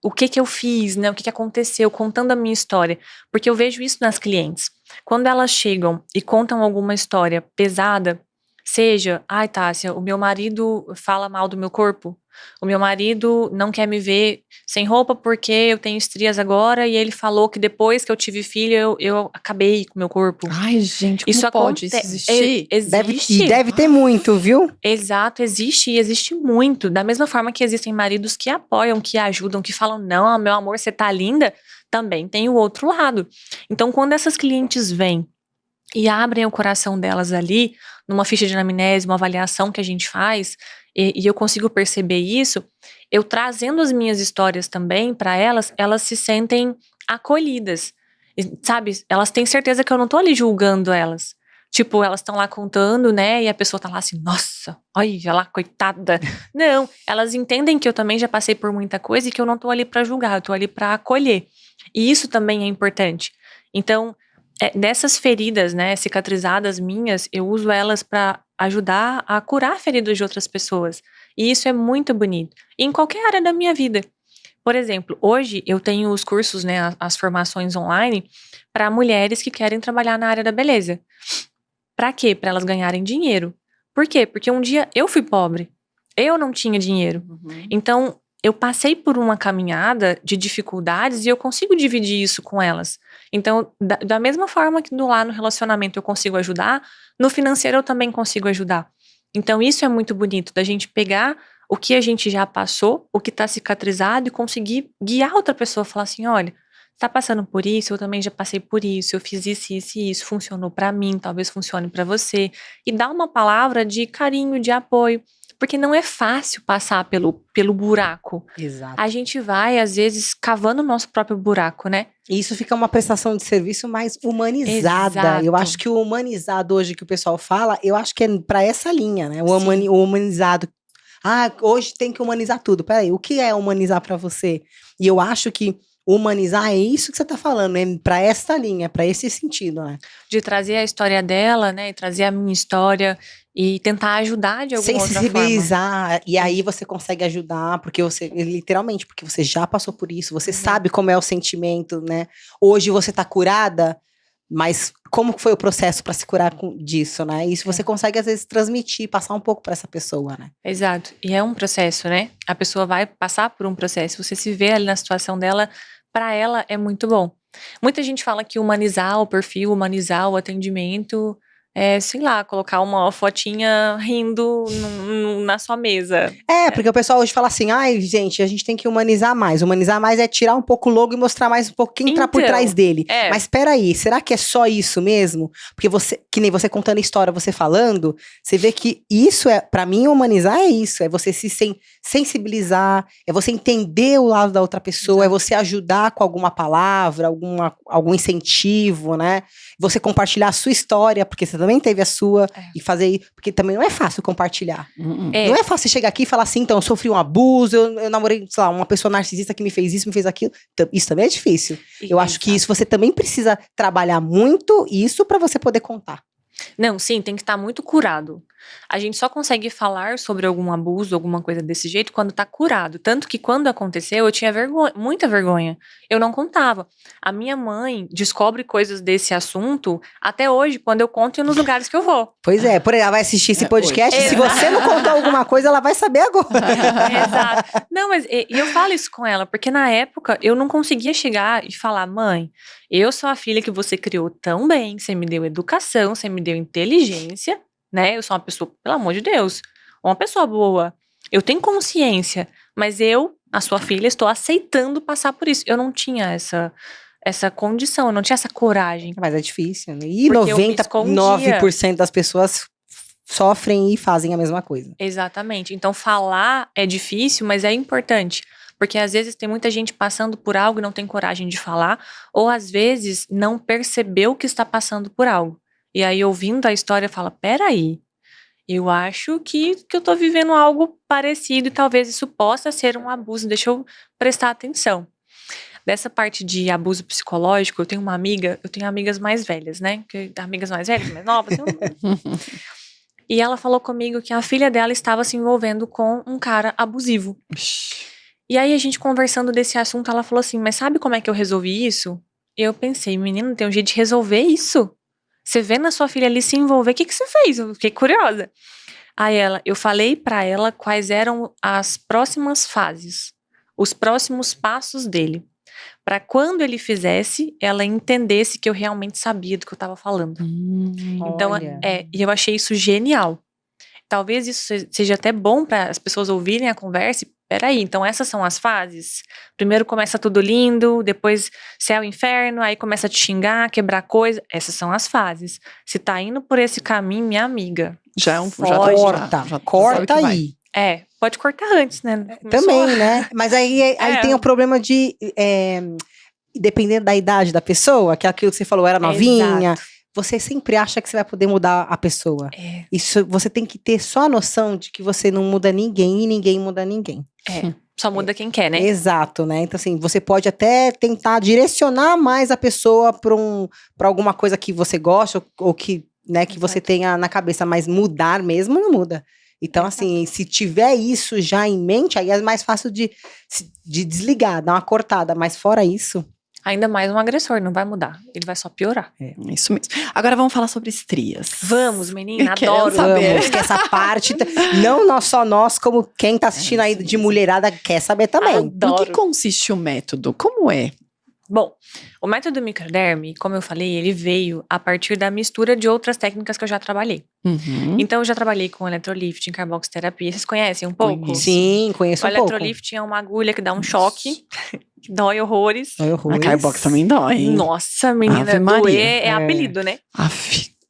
Speaker 3: o que eu fiz, né, o que aconteceu, contando a minha história. Porque eu vejo isso nas clientes. Quando elas chegam e contam alguma história pesada, seja, ai, Tássia, o meu marido fala mal do meu corpo. O meu marido não quer me ver sem roupa porque eu tenho estrias agora e ele falou que depois que eu tive filho eu acabei com o meu corpo.
Speaker 1: Ai, gente, como
Speaker 3: Isso
Speaker 1: pode isso existir?
Speaker 3: Existe.
Speaker 2: Deve ter muito, viu?
Speaker 3: Exato, existe e existe muito. Da mesma forma que existem maridos que apoiam, que ajudam, que falam, não, meu amor, você tá linda, também tem o outro lado. Então, quando essas clientes vêm e abrem o coração delas ali, numa ficha de anamnese, uma avaliação que a gente faz, e eu consigo perceber isso, eu trazendo as minhas histórias também para elas, elas se sentem acolhidas, sabe? Elas têm certeza que eu não tô ali julgando elas. Tipo, elas estão lá contando, né? E a pessoa tá lá assim, nossa, olha lá, coitada. Não, elas entendem que eu também já passei por muita coisa e que eu não tô ali pra julgar, eu tô ali pra acolher. E isso também é importante. Então, dessas feridas, né, cicatrizadas minhas, eu uso elas pra ajudar a curar feridas de outras pessoas. E isso é muito bonito. E em qualquer área da minha vida. Por exemplo, hoje eu tenho os cursos, né, as formações online para mulheres que querem trabalhar na área da beleza. Pra quê? Pra elas ganharem dinheiro. Por quê? Porque um dia eu fui pobre. Eu não tinha dinheiro.
Speaker 1: Uhum.
Speaker 3: Então, eu passei por uma caminhada de dificuldades e eu consigo dividir isso com elas. Então, da mesma forma que lá no relacionamento eu consigo ajudar, no financeiro eu também consigo ajudar. Então, isso é muito bonito, da gente pegar o que a gente já passou, o que tá cicatrizado e conseguir guiar outra pessoa, falar assim, olha, tá passando por isso, eu também já passei por isso, eu fiz isso, isso e isso, funcionou pra mim, talvez funcione pra você. E dar uma palavra de carinho, de apoio, porque não é fácil passar pelo buraco.
Speaker 2: Exato.
Speaker 3: A gente vai, às vezes, cavando o nosso próprio buraco, né?
Speaker 2: E isso fica uma prestação de serviço mais humanizada.
Speaker 3: Exato.
Speaker 2: Eu acho que o humanizado hoje que o pessoal fala, eu acho que é pra essa linha, né?
Speaker 3: Sim.
Speaker 2: O humanizado. Ah, hoje tem que humanizar tudo. Peraí, o que é humanizar pra você? E eu acho que humanizar é isso que você tá falando, é pra essa linha, pra esse sentido, né?
Speaker 3: De trazer a história dela, né? E trazer a minha história e tentar ajudar de alguma outra forma.
Speaker 2: Sensibilizar, e aí você consegue ajudar, porque você, literalmente, porque você já passou por isso, você sabe como é o sentimento, né? Hoje você tá curada, mas como foi o processo para se curar disso, né? Isso você consegue, às vezes, transmitir, passar um pouco para essa pessoa, né?
Speaker 3: Exato. E é um processo, né? A pessoa vai passar por um processo. Você se vê ali na situação dela, para ela é muito bom. Muita gente fala que humanizar o perfil, humanizar o atendimento, sei lá, colocar uma fotinha rindo na sua mesa.
Speaker 2: Porque o pessoal hoje fala assim, ai, gente, a gente tem que humanizar mais. Humanizar mais é tirar um pouco o logo e mostrar mais um pouco quem tá por trás dele. Mas peraí, será que é só isso mesmo? Porque você, que nem você contando a história, você falando, você vê que isso pra mim, humanizar é isso, é você se sensibilizar, é você entender o lado da outra pessoa, é você ajudar com alguma palavra, algum incentivo, né? Você compartilhar a sua história, porque você também teve a sua, e fazer, porque também não é fácil compartilhar. Não é fácil chegar aqui e falar assim, então, eu sofri um abuso, eu namorei, sei lá, uma pessoa narcisista que me fez isso, me fez aquilo. Isso também é difícil. Eu acho que isso você também precisa trabalhar muito isso pra você poder contar.
Speaker 3: Não, sim, tem que estar muito curado. A gente só consegue falar sobre algum abuso, alguma coisa desse jeito, quando tá curado. Tanto que quando aconteceu, eu tinha vergonha, muita vergonha. Eu não contava. A minha mãe descobre coisas desse assunto até hoje, quando eu conto nos lugares que eu vou.
Speaker 2: Pois é, por exemplo, ela vai assistir esse podcast, se você não contar alguma coisa, ela vai saber agora.
Speaker 3: Exato. Não, mas e eu falo isso com ela, porque na época eu não conseguia chegar e falar, mãe, eu sou a filha que você criou tão bem, você me deu educação, você me deu inteligência, né? Eu sou uma pessoa, pelo amor de Deus, uma pessoa boa. Eu tenho consciência, mas eu, a sua filha, estou aceitando passar por isso. Eu não tinha essa condição, eu não tinha essa coragem.
Speaker 2: Mas é difícil, né? E
Speaker 3: Porque eu me
Speaker 2: 99% das pessoas sofrem e fazem a mesma coisa.
Speaker 3: Exatamente. Então, falar é difícil, mas é importante. Porque às vezes tem muita gente passando por algo e não tem coragem de falar, ou às vezes não percebeu que está passando por algo. E aí, ouvindo a história, fala, peraí, eu acho que eu tô vivendo algo parecido e talvez isso possa ser um abuso, deixa eu prestar atenção. Dessa parte de abuso psicológico, eu tenho amigas mais velhas, né? Amigas mais velhas, mais novas. E ela falou comigo que a filha dela estava se envolvendo com um cara abusivo. E aí, a gente conversando desse assunto, ela falou assim, mas sabe como é que eu resolvi isso? E eu pensei, menino, tem um jeito de resolver isso? Você vendo a sua filha ali se envolver, o que você fez? Eu fiquei curiosa. Aí eu falei pra ela quais eram as próximas fases, os próximos passos dele. Pra quando ele fizesse, ela entendesse que eu realmente sabia do que eu tava falando. Então, e eu achei isso genial. Talvez isso seja até bom para as pessoas ouvirem a conversa e, peraí, então essas são as fases? Primeiro começa tudo lindo, depois céu e inferno, aí começa a te xingar, quebrar coisa. Essas são as fases. Se tá indo por esse caminho, minha amiga,
Speaker 1: já é um
Speaker 2: corta aí.
Speaker 3: Pode cortar antes, né?
Speaker 2: Também, né? Mas aí tem o problema de, dependendo da idade da pessoa, que aquilo que você falou era novinha, você sempre acha que você vai poder mudar a pessoa. Isso, você tem que ter só a noção de que você não muda ninguém e ninguém muda ninguém.
Speaker 3: Só muda quem quer, né?
Speaker 2: Exato, né? Então, assim, você pode até tentar direcionar mais a pessoa pra alguma coisa que você gosta ou que, né, que você tenha na cabeça, mas mudar mesmo não muda. Então, assim, se tiver isso já em mente, aí é mais fácil de desligar, dar uma cortada. Mas fora isso...
Speaker 3: Ainda mais um agressor, não vai mudar. Ele vai só piorar.
Speaker 1: Isso mesmo. Agora vamos falar sobre estrias.
Speaker 3: Vamos, menina,
Speaker 1: Querendo
Speaker 3: adoro.
Speaker 1: saber.
Speaker 2: Vamos, que essa parte... não só nós, como quem tá assistindo aí de mulherada quer saber também.
Speaker 1: No que consiste o método? Como é?
Speaker 3: Bom, o método microderme, como eu falei, ele veio a partir da mistura de outras técnicas que eu já trabalhei. Então, eu já trabalhei com eletrolifting, carboxiterapia. Vocês conhecem um pouco?
Speaker 2: Sim, conheço um pouco.
Speaker 3: O eletrolifting é uma agulha que dá um choque, que dói horrores.
Speaker 1: A carbox também dói.
Speaker 3: Nossa, menina, doer é apelido, né?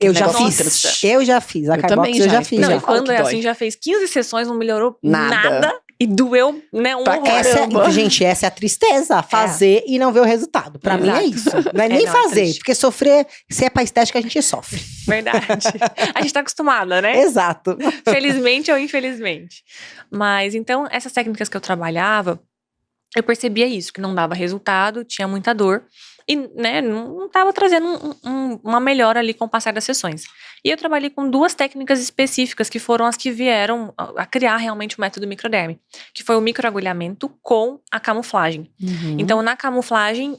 Speaker 2: Eu já fiz. A carbox eu já fiz.
Speaker 3: Não, e quando é assim, já fez 15 sessões, não melhorou nada. E doeu, né, um horror.
Speaker 2: Gente, essa é a tristeza. Fazer e não ver o resultado. Pra mim é isso. Não é nem fazer. Porque sofrer, se é pra estética, a gente sofre.
Speaker 3: Verdade. A gente tá acostumada, né?
Speaker 2: Exato.
Speaker 3: Felizmente ou infelizmente. Mas, então, essas técnicas que eu trabalhava, eu percebia isso, que não dava resultado, tinha muita dor. E, né, não estava trazendo uma melhora ali com o passar das sessões. E eu trabalhei com 2 técnicas específicas que foram as que vieram a criar realmente o método microderme, que foi o microagulhamento com a camuflagem. Então, na camuflagem,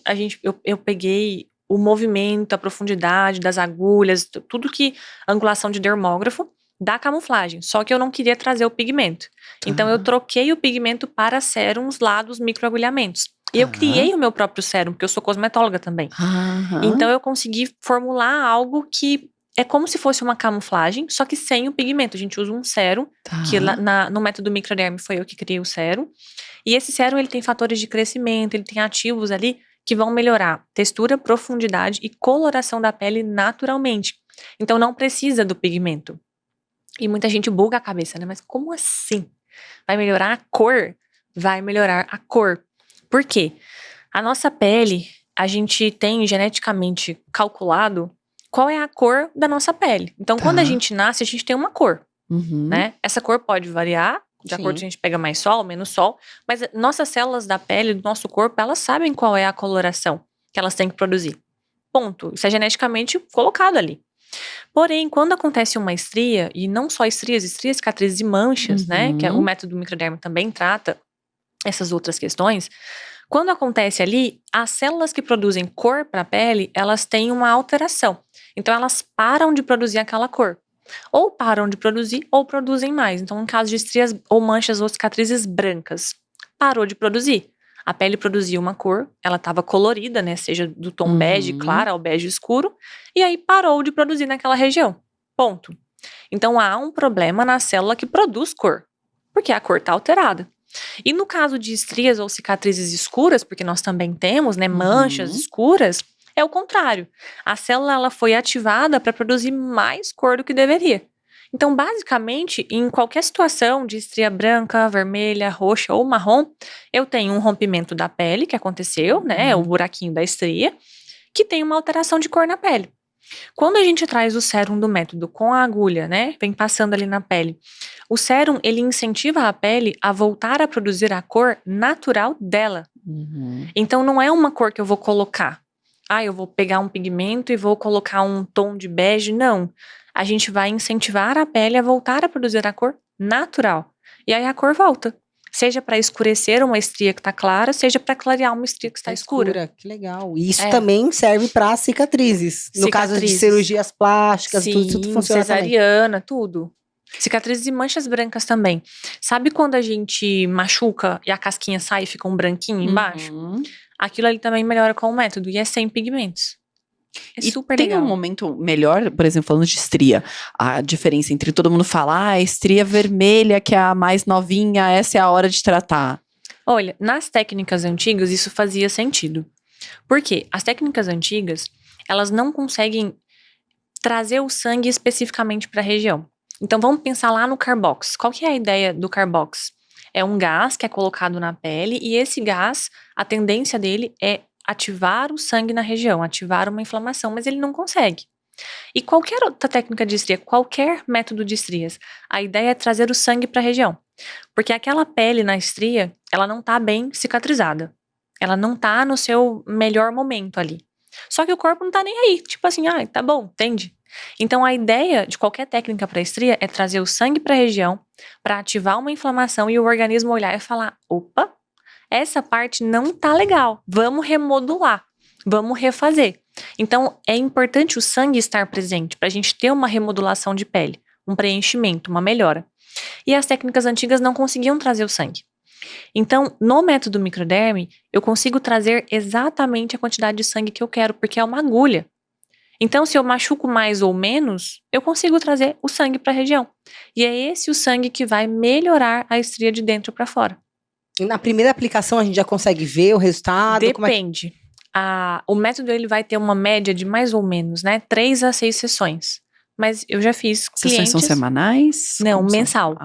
Speaker 3: eu peguei o movimento, a profundidade das agulhas, tudo que angulação de dermógrafo da camuflagem, só que eu não queria trazer o pigmento. Então, eu troquei o pigmento para sérums lá dos microagulhamentos. E eu criei o meu próprio sérum, porque eu sou cosmetóloga também. Então, eu consegui formular algo que é como se fosse uma camuflagem, só que sem o pigmento. A gente usa um sérum, que no método microderme foi eu que criei o sérum. E esse sérum, ele tem fatores de crescimento, ele tem ativos ali que vão melhorar textura, profundidade e coloração da pele naturalmente. Então, não precisa do pigmento. E muita gente buga a cabeça, né? Mas como assim? Vai melhorar a cor? Vai melhorar a cor. Por quê? A nossa pele, a gente tem geneticamente calculado qual é a cor da nossa pele. Então,
Speaker 1: Tá.
Speaker 3: quando a gente nasce, a gente tem uma cor,
Speaker 1: Uhum.
Speaker 3: né? Essa cor pode variar de
Speaker 2: Sim.
Speaker 3: acordo se a gente pega mais sol, menos sol, mas nossas células da pele, do nosso corpo, elas sabem qual é a coloração que elas têm que produzir. Ponto. Isso é geneticamente colocado ali. Porém, quando acontece uma estria, e não só estrias, cicatrizes e manchas, né? Que o método microdermo também trata essas outras questões. Quando acontece ali, as células que produzem cor para a pele, elas têm uma alteração. Então, elas param de produzir aquela cor. Ou param de produzir, ou produzem mais. Então, em caso de estrias ou manchas ou cicatrizes brancas, parou de produzir. A pele produzia uma cor, ela estava colorida, né? Seja do tom bege claro ao bege escuro. E aí, parou de produzir naquela região. Ponto. Então, há um problema na célula que produz cor. Porque a cor está alterada. E no caso de estrias ou cicatrizes escuras, porque nós também temos, né, manchas escuras, é o contrário. A célula ela foi ativada para produzir mais cor do que deveria. Então, basicamente, em qualquer situação de estria branca, vermelha, roxa ou marrom, eu tenho um rompimento da pele que aconteceu, né, o buraquinho da estria, que tem uma alteração de cor na pele. Quando a gente traz o sérum do método com a agulha, né, vem passando ali na pele, o sérum, ele incentiva a pele a voltar a produzir a cor natural dela. Então, não é uma cor que eu vou colocar. Eu vou pegar um pigmento e vou colocar um tom de bege. Não. A gente vai incentivar a pele a voltar a produzir a cor natural. E aí a cor volta. Seja para escurecer uma estria que está clara, seja para clarear uma estria que está escura.
Speaker 2: Que legal. E isso também serve para cicatrizes. No caso de cirurgias plásticas,
Speaker 3: sim,
Speaker 2: tudo funciona
Speaker 3: cesariana, tudo. Cicatrizes e manchas brancas também. Sabe quando a gente machuca e a casquinha sai e fica um branquinho embaixo? Aquilo ali também melhora com o método e é sem pigmentos. É super legal.
Speaker 1: Tem um momento melhor, por exemplo, falando de estria, a diferença entre todo mundo falar, a estria vermelha, que é a mais novinha, essa é a hora de tratar.
Speaker 3: Olha, nas técnicas antigas isso fazia sentido. Por quê? As técnicas antigas, elas não conseguem trazer o sangue especificamente para a região. Então vamos pensar lá no Carbox. Qual que é a ideia do Carbox? É um gás que é colocado na pele e esse gás, a tendência dele é ativar o sangue na região, ativar uma inflamação, mas ele não consegue. E qualquer outra técnica de estria, qualquer método de estrias, a ideia é trazer o sangue para a região. Porque aquela pele na estria, ela não está bem cicatrizada. Ela não está no seu melhor momento ali. Só que o corpo não está nem aí. Tipo assim, tá bom, entende? Então a ideia de qualquer técnica para estria é trazer o sangue para a região, para ativar uma inflamação e o organismo olhar e falar: opa, essa parte não tá legal, vamos remodular, vamos refazer. Então é importante o sangue estar presente para a gente ter uma remodulação de pele, um preenchimento, uma melhora. E as técnicas antigas não conseguiam trazer o sangue. Então, no método microderme, eu consigo trazer exatamente a quantidade de sangue que eu quero, porque é uma agulha. Então, se eu machuco mais ou menos, eu consigo trazer o sangue para a região. E é esse o sangue que vai melhorar a estria de dentro para fora.
Speaker 2: E na primeira aplicação a gente já consegue ver o resultado?
Speaker 3: Depende. O método ele vai ter uma média de mais ou menos, né, 3 a 6 sessões. Mas eu já fiz clientes...
Speaker 1: Sessões são semanais?
Speaker 3: Não, mensal.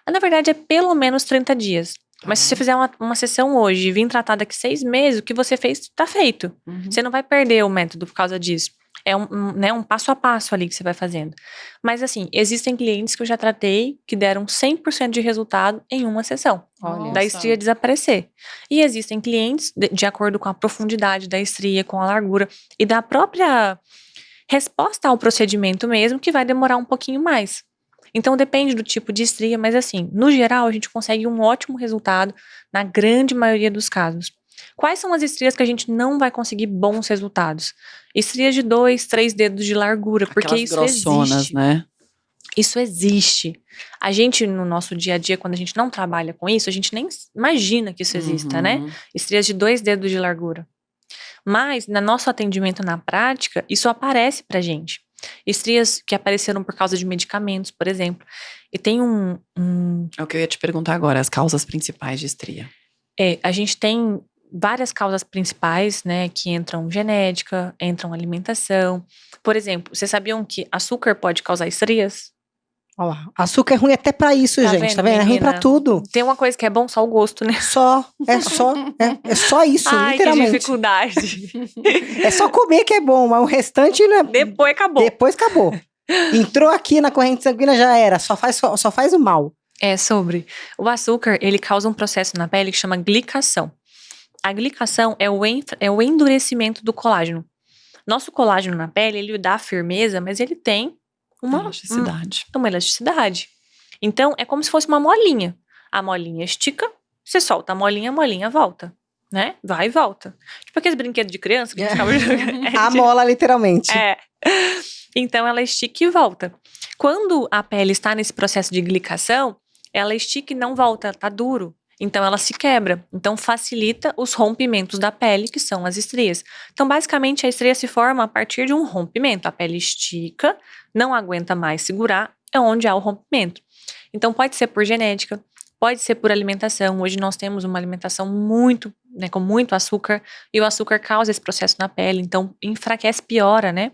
Speaker 3: Na verdade, é pelo menos 30 dias. Mas se você fizer uma sessão hoje e vir tratar daqui 6 meses, o que você fez está feito. Você não vai perder o método por causa disso. É um passo a passo ali que você vai fazendo. Mas assim, existem clientes que eu já tratei que deram 100% de resultado em uma sessão.
Speaker 2: Olha.
Speaker 3: Da estria desaparecer. E existem clientes, de acordo com a profundidade da estria, com a largura e da própria resposta ao procedimento mesmo, que vai demorar um pouquinho mais. Então depende do tipo de estria, mas assim, no geral a gente consegue um ótimo resultado na grande maioria dos casos. Quais são as estrias que a gente não vai conseguir bons resultados? Estrias de 2, 3 dedos de largura, porque
Speaker 1: aquelas
Speaker 3: isso
Speaker 1: grossonas,
Speaker 3: existe.
Speaker 1: Né?
Speaker 3: Isso existe. A gente, no nosso dia a dia, quando a gente não trabalha com isso, a gente nem imagina que isso exista, né? Estrias de 2 dedos de largura. Mas, no nosso atendimento na prática, isso aparece pra gente. Estrias que apareceram por causa de medicamentos, por exemplo. E tem
Speaker 1: É o que eu ia te perguntar agora, as causas principais de estria.
Speaker 3: A gente tem várias causas principais, né, que entram genética, entram alimentação. Por exemplo, vocês sabiam que açúcar pode causar estrias?
Speaker 2: Olha lá. Açúcar é ruim até pra isso,
Speaker 3: Tá
Speaker 2: gente. Tá
Speaker 3: vendo,
Speaker 2: vendo? É ruim pra
Speaker 3: menina?
Speaker 2: tudo.
Speaker 3: Tem uma coisa que é bom, só o gosto, né?
Speaker 2: É só isso,
Speaker 3: Ai, que
Speaker 2: literalmente.
Speaker 3: dificuldade.
Speaker 2: É só comer que é bom, mas o restante, né?
Speaker 3: Depois acabou.
Speaker 2: Depois acabou. Entrou aqui na corrente sanguínea, já era. Só faz o mal.
Speaker 3: É sobre. O açúcar, ele causa um processo na pele que chama glicação. A glicação é o endurecimento do colágeno. Nosso colágeno na pele, ele dá firmeza, mas ele tem uma elasticidade. Então, é como se fosse uma molinha. A molinha estica, você solta a molinha volta. Né? Vai e volta. Tipo aqueles brinquedos de criança que a gente acaba jogando.
Speaker 2: A mola, literalmente.
Speaker 3: É. Então, ela estica e volta. Quando a pele está nesse processo de glicação, ela estica e não volta, tá duro. Então, ela se quebra. Então, facilita os rompimentos da pele, que são as estrias. Então, basicamente, a estria se forma a partir de um rompimento. A pele estica, não aguenta mais segurar, é onde há o rompimento. Então, pode ser por genética, pode ser por alimentação. Hoje nós temos uma alimentação muito, né, com muito açúcar, e o açúcar causa esse processo na pele, então enfraquece, piora, né,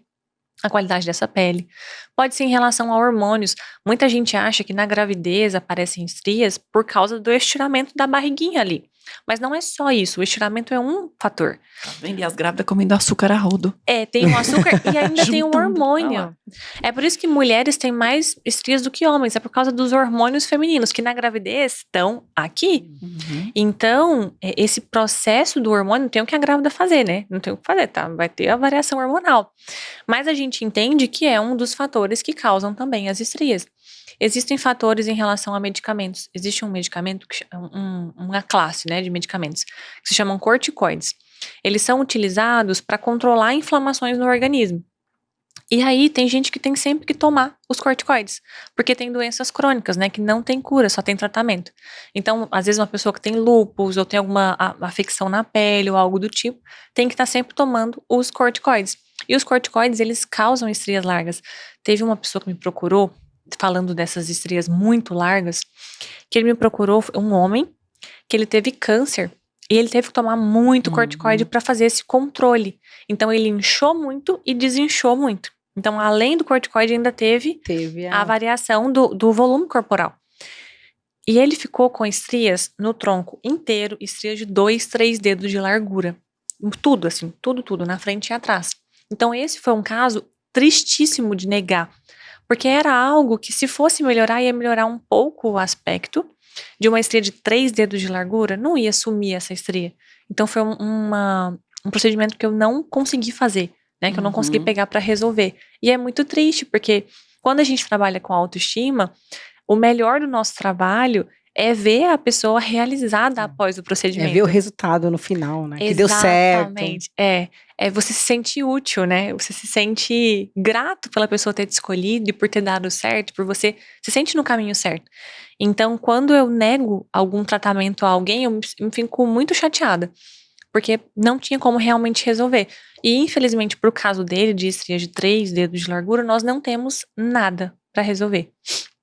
Speaker 3: a qualidade dessa pele. Pode ser em relação a hormônios. Muita gente acha que na gravidez aparecem estrias por causa do estiramento da barriguinha ali. Mas não é só isso, o estiramento é um fator.
Speaker 1: Tá vendo? E as grávidas comendo açúcar a rodo.
Speaker 3: É, tem o açúcar e ainda tem o
Speaker 1: Juntando pra
Speaker 3: hormônio.
Speaker 1: lá.
Speaker 3: É por isso que mulheres têm mais estrias do que homens, é por causa dos hormônios femininos, que na gravidez estão aqui.
Speaker 1: Uhum.
Speaker 3: Então, esse processo do hormônio tem o que a grávida fazer, né? Não tem o que fazer, tá? Vai ter a variação hormonal. Mas a gente entende que é um dos fatores que causam também as estrias. Existem fatores em relação a medicamentos. Existe um medicamento, uma classe, né, de medicamentos, que se chamam corticoides. Eles são utilizados para controlar inflamações no organismo. E aí tem gente que tem sempre que tomar os corticoides, porque tem doenças crônicas, né, que não tem cura, só tem tratamento. Então, às vezes uma pessoa que tem lúpus ou tem alguma afecção na pele ou algo do tipo, tem que estar sempre tomando os corticoides. E os corticoides, eles causam estrias largas. Teve uma pessoa que me procurou, falando dessas estrias muito largas, que ele me procurou, um homem, que ele teve câncer, e ele teve que tomar muito corticoide para fazer esse controle. Então, ele inchou muito e desinchou muito. Então, além do corticoide, ainda teve a variação do volume corporal. E ele ficou com estrias no tronco inteiro, estrias de 2, 3 dedos de largura. Tudo, assim, tudo, na frente e atrás. Então, esse foi um caso tristíssimo de negar. Porque era algo que, se fosse melhorar, ia melhorar um pouco o aspecto de uma estria de 3 dedos de largura, não ia sumir essa estria. Então, foi um procedimento que eu não consegui fazer, né? Que eu não consegui pegar para resolver. E é muito triste, porque quando a gente trabalha com autoestima, o melhor do nosso trabalho é ver a pessoa realizada após o procedimento.
Speaker 2: É ver o resultado no final, né? Que deu certo.
Speaker 3: Exatamente. É você se sente útil, né? Você se sente grato pela pessoa ter te escolhido e por ter dado certo, por você se sente no caminho certo. Então, quando eu nego algum tratamento a alguém, eu me fico muito chateada, porque não tinha como realmente resolver. E, infelizmente, pro caso dele, de estrias de 3 dedos de largura, nós não temos nada para resolver.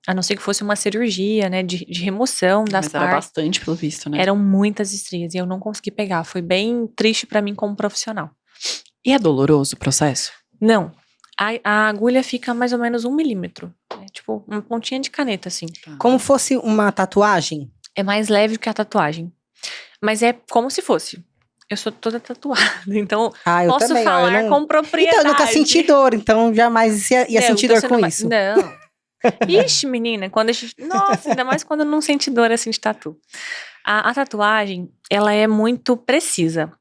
Speaker 3: A não ser que fosse uma cirurgia, né, de remoção das
Speaker 1: Mas era
Speaker 3: partes.
Speaker 1: bastante, pelo visto, né?
Speaker 3: Eram muitas estrias e eu não consegui pegar. Foi bem triste pra mim como profissional.
Speaker 1: E é doloroso o processo?
Speaker 3: Não. A agulha fica mais ou menos 1 milímetro. Né? Tipo, uma pontinha de caneta, assim.
Speaker 2: Como fosse uma tatuagem?
Speaker 3: É mais leve do que a tatuagem. Mas é como se fosse. Eu sou toda tatuada, então
Speaker 2: Eu
Speaker 3: posso
Speaker 2: também,
Speaker 3: falar com propriedade.
Speaker 2: Então, eu nunca senti dor, então jamais ia sentir dor com isso.
Speaker 3: Não. Ixi, menina, quando a gente... Nossa, ainda mais quando não sente dor assim de tatu. A tatuagem, ela é muito precisa,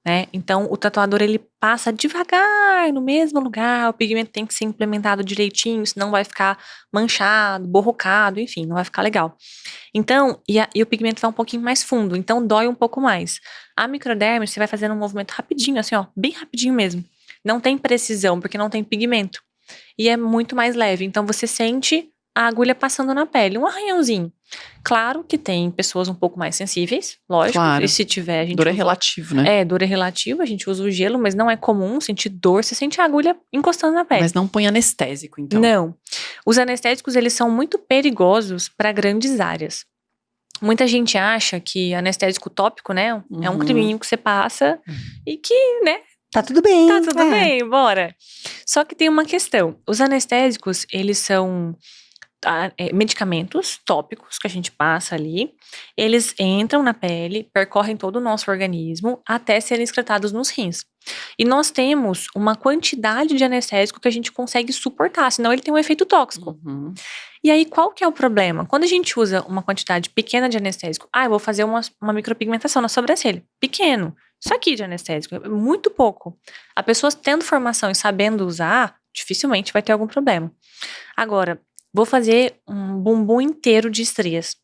Speaker 3: né? Então, o tatuador, ele passa devagar no mesmo lugar, o pigmento tem que ser implementado direitinho, senão vai ficar manchado, borrocado, enfim, não vai ficar legal. Então, e o pigmento vai um pouquinho mais fundo, então dói um pouco mais. A microderme, você vai fazendo um movimento rapidinho, assim, ó, bem rapidinho mesmo. Não tem precisão, porque não tem pigmento. E é muito mais leve, então você sente a agulha passando na pele, um arranhãozinho. Claro que tem pessoas um pouco mais sensíveis, lógico.
Speaker 1: Claro.
Speaker 3: E se tiver, a gente
Speaker 1: Dor é
Speaker 3: usa...
Speaker 1: relativo, né?
Speaker 3: Dor é relativo, a gente usa o gelo, mas não é comum sentir dor, você sente a agulha encostando na pele.
Speaker 1: Mas não põe anestésico, então.
Speaker 3: Não. Os anestésicos, eles são muito perigosos para grandes áreas. Muita gente acha que anestésico tópico, né, é um creminho que você passa e que, né,
Speaker 2: tá tudo bem.
Speaker 3: tá tudo bem, bora. Só que tem uma questão. Os anestésicos, eles são medicamentos tópicos que a gente passa ali, eles entram na pele, percorrem todo o nosso organismo até serem excretados nos rins. E nós temos uma quantidade de anestésico que a gente consegue suportar, senão ele tem um efeito tóxico.
Speaker 1: Uhum.
Speaker 3: E aí, qual que é o problema? Quando a gente usa uma quantidade pequena de anestésico, eu vou fazer uma micropigmentação na sobrancelha. Pequeno. Isso aqui de anestésico, é muito pouco. A pessoa tendo formação e sabendo usar, dificilmente vai ter algum problema. Agora, vou fazer um bumbum inteiro de estrias.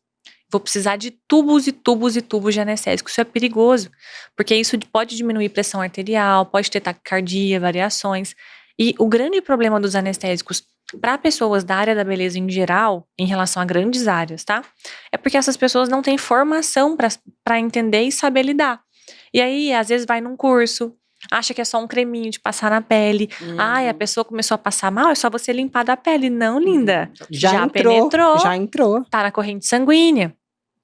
Speaker 3: Vou precisar de tubos e tubos e tubos de anestésico. Isso é perigoso, porque isso pode diminuir pressão arterial, pode ter taquicardia, variações. E o grande problema dos anestésicos para pessoas da área da beleza em geral, em relação a grandes áreas, tá? É porque essas pessoas não têm formação para entender e saber lidar. E aí, às vezes, vai num curso, acha que é só um creminho de passar na pele. A pessoa começou a passar mal, é só você limpar da pele. Não, linda. Já penetrou.
Speaker 2: Já entrou.
Speaker 3: Tá na corrente sanguínea.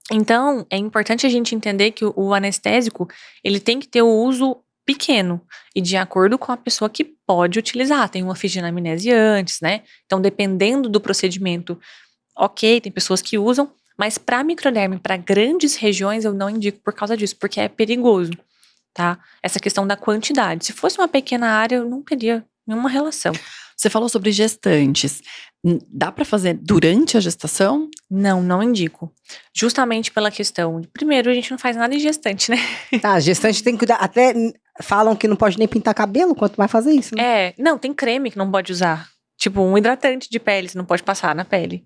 Speaker 3: Então, é importante a gente entender que o anestésico, ele tem que ter o uso pequeno e de acordo com a pessoa que pode utilizar. Tem uma anamnese antes, né? Então, dependendo do procedimento, ok, tem pessoas que usam, mas para microderme, para grandes regiões, eu não indico por causa disso, porque é perigoso, tá? Essa questão da quantidade. Se fosse uma pequena área, eu não teria nenhuma relação.
Speaker 1: Você falou sobre gestantes. Dá para fazer durante a gestação?
Speaker 3: Não indico. Justamente pela questão de, primeiro, a gente não faz nada em gestante, né?
Speaker 2: Tá, gestante tem que cuidar. Até falam que não pode nem pintar cabelo, quanto mais fazer isso, né?
Speaker 3: Não, tem creme que não pode usar. Tipo, um hidratante de pele, você não pode passar na pele.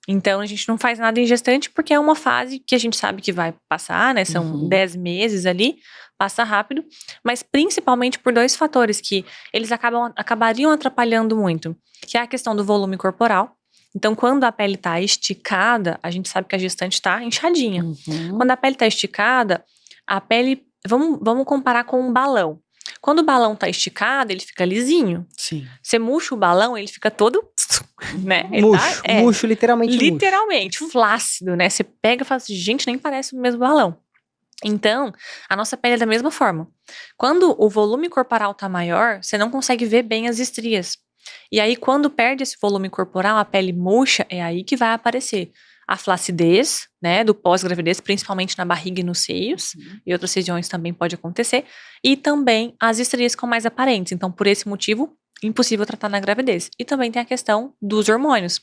Speaker 3: Então, a gente não faz nada em gestante porque é uma fase que a gente sabe que vai passar, né? São 10 meses ali, passa rápido. Mas principalmente por 2 fatores que eles acabariam atrapalhando muito. Que é a questão do volume corporal. Então, quando a pele tá esticada, a gente sabe que a gestante tá inchadinha. Quando a pele tá esticada, a pele... Vamos comparar com um balão. Quando o balão tá esticado, ele fica lisinho.
Speaker 1: Sim.
Speaker 3: Você murcha o balão, ele fica todo... né? Ele
Speaker 2: Murcho, murcho, literalmente murcho.
Speaker 3: Literalmente, flácido, né? Você pega e fala assim, gente, nem parece o mesmo balão. Então, a nossa pele é da mesma forma. Quando o volume corporal tá maior, você não consegue ver bem as estrias. E aí, quando perde esse volume corporal, a pele murcha, é aí que vai aparecer a flacidez, né, do pós-gravidez, principalmente na barriga e nos seios, e outras regiões também pode acontecer, e também as estrias ficam mais aparentes. Então, por esse motivo, impossível tratar na gravidez. E também tem a questão dos hormônios.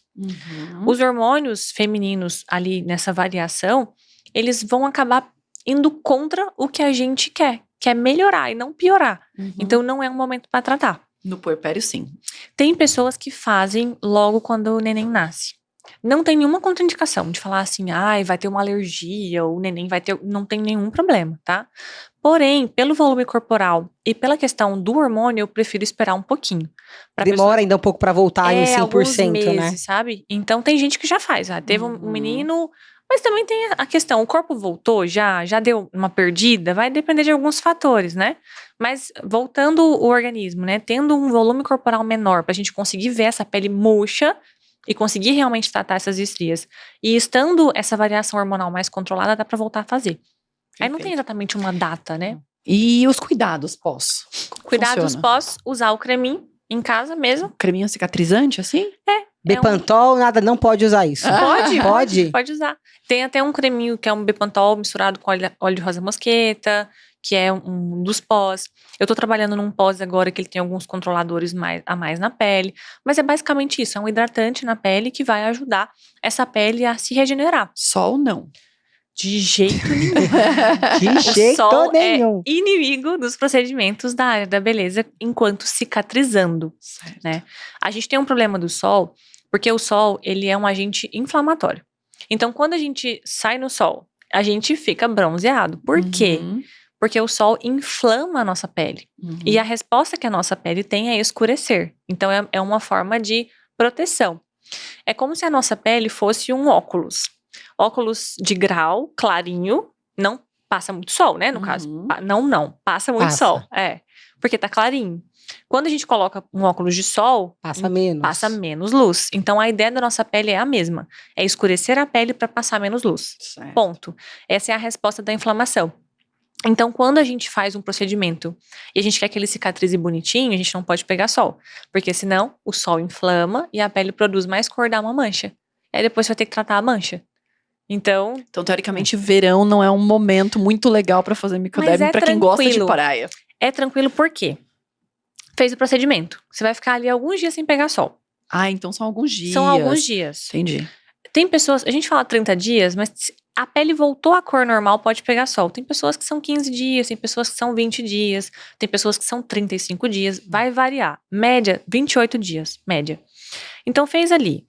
Speaker 3: Os hormônios femininos ali nessa variação, eles vão acabar indo contra o que a gente quer é melhorar e não piorar. Então, não é um momento para tratar.
Speaker 1: No puerpério, sim.
Speaker 3: Tem pessoas que fazem logo quando o neném nasce. Não tem nenhuma contraindicação de falar assim, vai ter uma alergia, ou o neném vai ter... Não tem nenhum problema, tá? Porém, pelo volume corporal e pela questão do hormônio, eu prefiro esperar um pouquinho.
Speaker 2: Demora ainda um pouco pra voltar em 100%,
Speaker 3: alguns meses,
Speaker 2: né?
Speaker 3: sabe? Então, tem gente que já faz. Teve um menino... Mas também tem a questão, o corpo voltou já deu uma perdida, vai depender de alguns fatores, né? Mas voltando o organismo, né? Tendo um volume corporal menor pra gente conseguir ver essa pele murcha e conseguir realmente tratar essas estrias. E estando essa variação hormonal mais controlada, dá pra voltar a fazer. Aí não tem exatamente uma data, né?
Speaker 1: E os cuidados pós?
Speaker 3: Cuidados pós, usar o creminho em casa mesmo.
Speaker 1: Creminho cicatrizante, assim?
Speaker 2: Bepantol, nada, não pode usar isso.
Speaker 3: Pode usar. Tem até um creminho que é um Bepantol misturado com óleo de rosa mosqueta, que é um dos pós. Eu tô trabalhando num pós agora que ele tem alguns controladores a mais na pele. Mas é basicamente isso, é um hidratante na pele que vai ajudar essa pele a se regenerar.
Speaker 1: Sol não.
Speaker 3: De jeito nenhum.
Speaker 2: De jeito
Speaker 3: O sol
Speaker 2: nenhum.
Speaker 3: é inimigo dos procedimentos da área da beleza enquanto cicatrizando, né? A gente tem um problema do sol, porque o sol, ele é um agente inflamatório. Então, quando a gente sai no sol, a gente fica bronzeado. Por quê? Porque o sol inflama a nossa pele. E a resposta que a nossa pele tem é escurecer. Então, é uma forma de proteção. É como se a nossa pele fosse um óculos. Óculos de grau, clarinho, não passa muito sol, né, no caso. Não, passa muito sol. Porque tá clarinho. Quando a gente coloca um óculos de sol, passa menos luz. Então, a ideia da nossa pele é a mesma. É escurecer a pele para passar menos luz.
Speaker 1: Certo.
Speaker 3: Ponto. Essa é a resposta da inflamação. Então, quando a gente faz um procedimento e a gente quer que ele cicatrize bonitinho, a gente não pode pegar sol. Porque senão, o sol inflama e a pele produz mais cor, dá uma mancha. e aí depois você vai ter que tratar a mancha. Então,
Speaker 1: Então, teoricamente, verão não é um momento muito legal pra fazer microderme pra quem gosta de
Speaker 3: tranquilo.
Speaker 1: praia.
Speaker 3: É tranquilo por quê? Fez o procedimento. Você vai ficar ali alguns dias sem pegar sol.
Speaker 1: Ah, então são alguns dias.
Speaker 3: São alguns dias.
Speaker 1: Entendi.
Speaker 3: Tem pessoas, a gente fala 30 dias, mas a pele voltou à cor normal, pode pegar sol. Tem pessoas que são 15 dias, tem pessoas que são 20 dias, tem pessoas que são 35 dias, vai variar. Média, 28 dias, média. Então fez ali,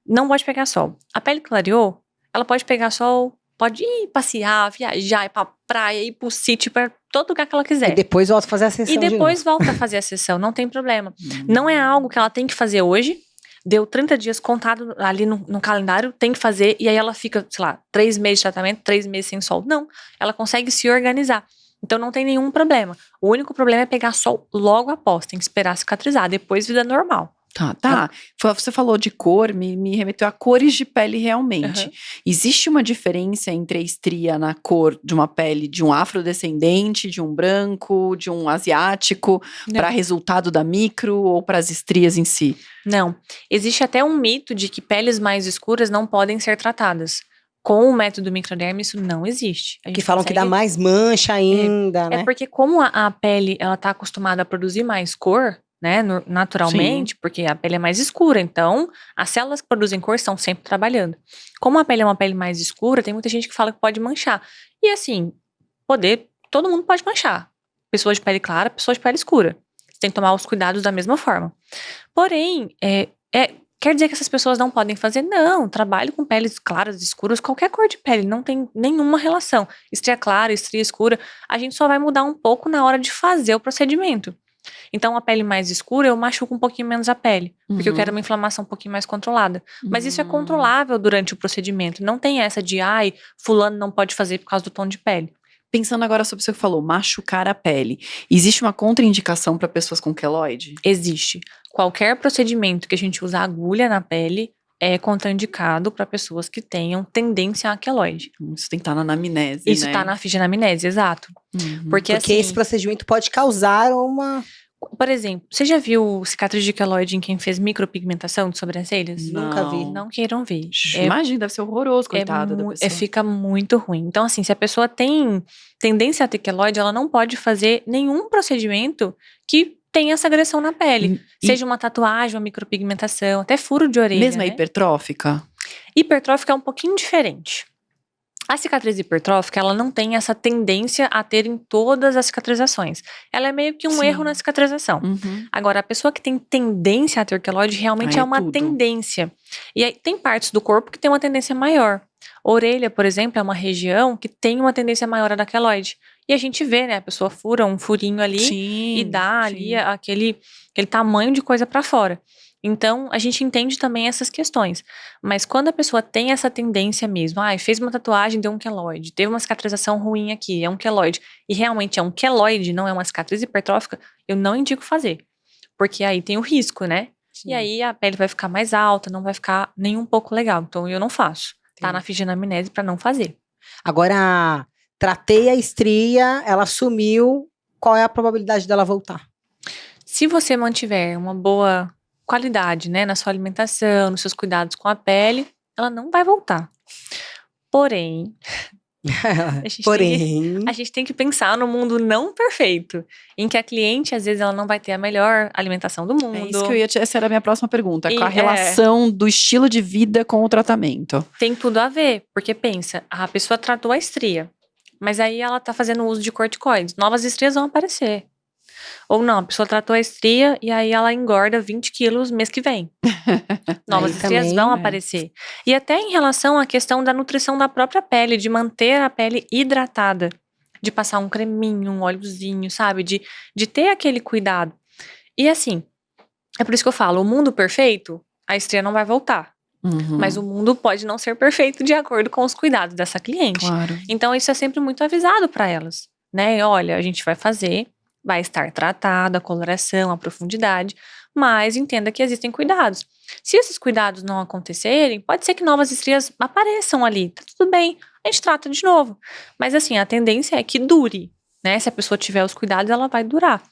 Speaker 3: não pode pegar sol. A pele clareou, ela pode pegar sol, pode ir passear, viajar, ir pra praia, ir pro sítio, pra todo lugar que ela quiser.
Speaker 2: E depois volta a fazer a sessão
Speaker 3: E
Speaker 2: de
Speaker 3: depois
Speaker 2: novo.
Speaker 3: volta a fazer a sessão, não tem problema. Não é algo que ela tem que fazer hoje. Deu 30 dias contado ali no calendário, tem que fazer, e aí ela fica, sei lá, 3 meses de tratamento, 3 meses sem sol. Não, ela consegue se organizar. Então não tem nenhum problema. O único problema é pegar sol logo após, tem que esperar cicatrizar, depois vida normal.
Speaker 1: Tá. Você falou de cor, me remeteu a cores de pele realmente.
Speaker 3: Uhum.
Speaker 1: Existe uma diferença entre a estria na cor de uma pele de um afrodescendente, de um branco, de um asiático, para resultado da micro ou para as estrias em si?
Speaker 3: Não. Existe até um mito de que peles mais escuras não podem ser tratadas. Com o método microderm, isso não existe.
Speaker 2: Que falam que dá mais mancha ainda, né?
Speaker 3: É porque como a pele, ela tá acostumada a produzir mais cor, né, naturalmente, porque a pele é mais escura, então as células que produzem cor estão sempre trabalhando. Como a pele é uma pele mais escura, tem muita gente que fala que pode manchar. E assim, todo mundo pode manchar. Pessoas de pele clara, pessoas de pele escura. Você tem que tomar os cuidados da mesma forma. Porém, quer dizer que essas pessoas não podem fazer? Não, trabalho com peles claras, escuras, qualquer cor de pele, não tem nenhuma relação. Estria clara, estria escura, a gente só vai mudar um pouco na hora de fazer o procedimento. Então, a pele mais escura, eu machuco um pouquinho menos a pele, porque eu quero uma inflamação um pouquinho mais controlada. Mas isso é controlável durante o procedimento, não tem essa de, fulano não pode fazer por causa do tom de pele.
Speaker 1: Pensando agora sobre o que você falou, machucar a pele. Existe uma contraindicação para pessoas com queloide?
Speaker 3: Existe. Qualquer procedimento que a gente usa agulha na pele é contraindicado para pessoas que tenham tendência a queloide.
Speaker 1: Isso tem que estar na anamnese,
Speaker 3: Isso
Speaker 1: né?
Speaker 3: tá na ficha de anamnese, exato. Porque assim,
Speaker 2: esse procedimento pode causar uma...
Speaker 3: Por exemplo, você já viu cicatriz de queloide em quem fez micropigmentação de sobrancelhas?
Speaker 2: Nunca vi.
Speaker 3: Não queiram ver.
Speaker 1: Imagina, deve ser horroroso, coitada da pessoa.
Speaker 3: Fica muito ruim. Então, assim, se a pessoa tem tendência a ter queloide, ela não pode fazer nenhum procedimento que tenha essa agressão na pele. Seja uma tatuagem, uma micropigmentação, até furo de orelha.
Speaker 1: Mesmo a
Speaker 3: né?
Speaker 1: hipertrófica?
Speaker 3: Hipertrófica é um pouquinho diferente. A cicatriz hipertrófica, ela não tem essa tendência a ter em todas as cicatrizações. Ela é meio que um erro na cicatrização. Agora, a pessoa que tem tendência a ter queloide realmente é uma tendência. E aí, tem partes do corpo que tem uma tendência maior. Orelha, por exemplo, é uma região que tem uma tendência maior a dar queloide. E a gente vê, né? A pessoa fura um furinho ali e dá ali aquele tamanho de coisa pra fora. Então, a gente entende também essas questões. Mas quando a pessoa tem essa tendência mesmo, fez uma tatuagem, deu um queloide, teve uma cicatrização ruim aqui, é um queloide, e realmente é um queloide, não é uma cicatriz hipertrófica, eu não indico fazer. Porque aí tem o risco, né? Sim. E aí a pele vai ficar mais alta, não vai ficar nem um pouco legal. Então, eu não faço. Tá na ficha de anamnese pra não fazer.
Speaker 2: Agora, tratei a estria, ela sumiu, qual é a probabilidade dela voltar?
Speaker 3: Se você mantiver uma boa qualidade, né, na sua alimentação, nos seus cuidados com a pele, ela não vai voltar. Porém, a gente tem que pensar no mundo não perfeito, em que a cliente, às vezes, ela não vai ter a melhor alimentação do mundo.
Speaker 1: É isso que eu ia te... Essa era a minha próxima pergunta, com a relação do estilo de vida com o tratamento.
Speaker 3: Tem tudo a ver, porque pensa, a pessoa tratou a estria, mas aí ela tá fazendo uso de corticoides, novas estrias vão aparecer. Ou não, a pessoa tratou a estria e aí ela engorda 20 quilos mês que vem. Novas estrias vão aparecer. E até em relação à questão da nutrição da própria pele, de manter a pele hidratada. De passar um creminho, um óleozinho, sabe? De ter aquele cuidado. E assim, é por isso que eu falo, o mundo perfeito, a estria não vai voltar. Mas o mundo pode não ser perfeito de acordo com os cuidados dessa cliente.
Speaker 1: Claro.
Speaker 3: Então isso é sempre muito avisado para elas, né? Olha, a gente vai fazer... Vai estar tratado, a coloração, a profundidade, mas entenda que existem cuidados. Se esses cuidados não acontecerem, pode ser que novas estrias apareçam ali, tá tudo bem, a gente trata de novo. Mas assim, a tendência é que dure, né? Se a pessoa tiver os cuidados, ela vai durar.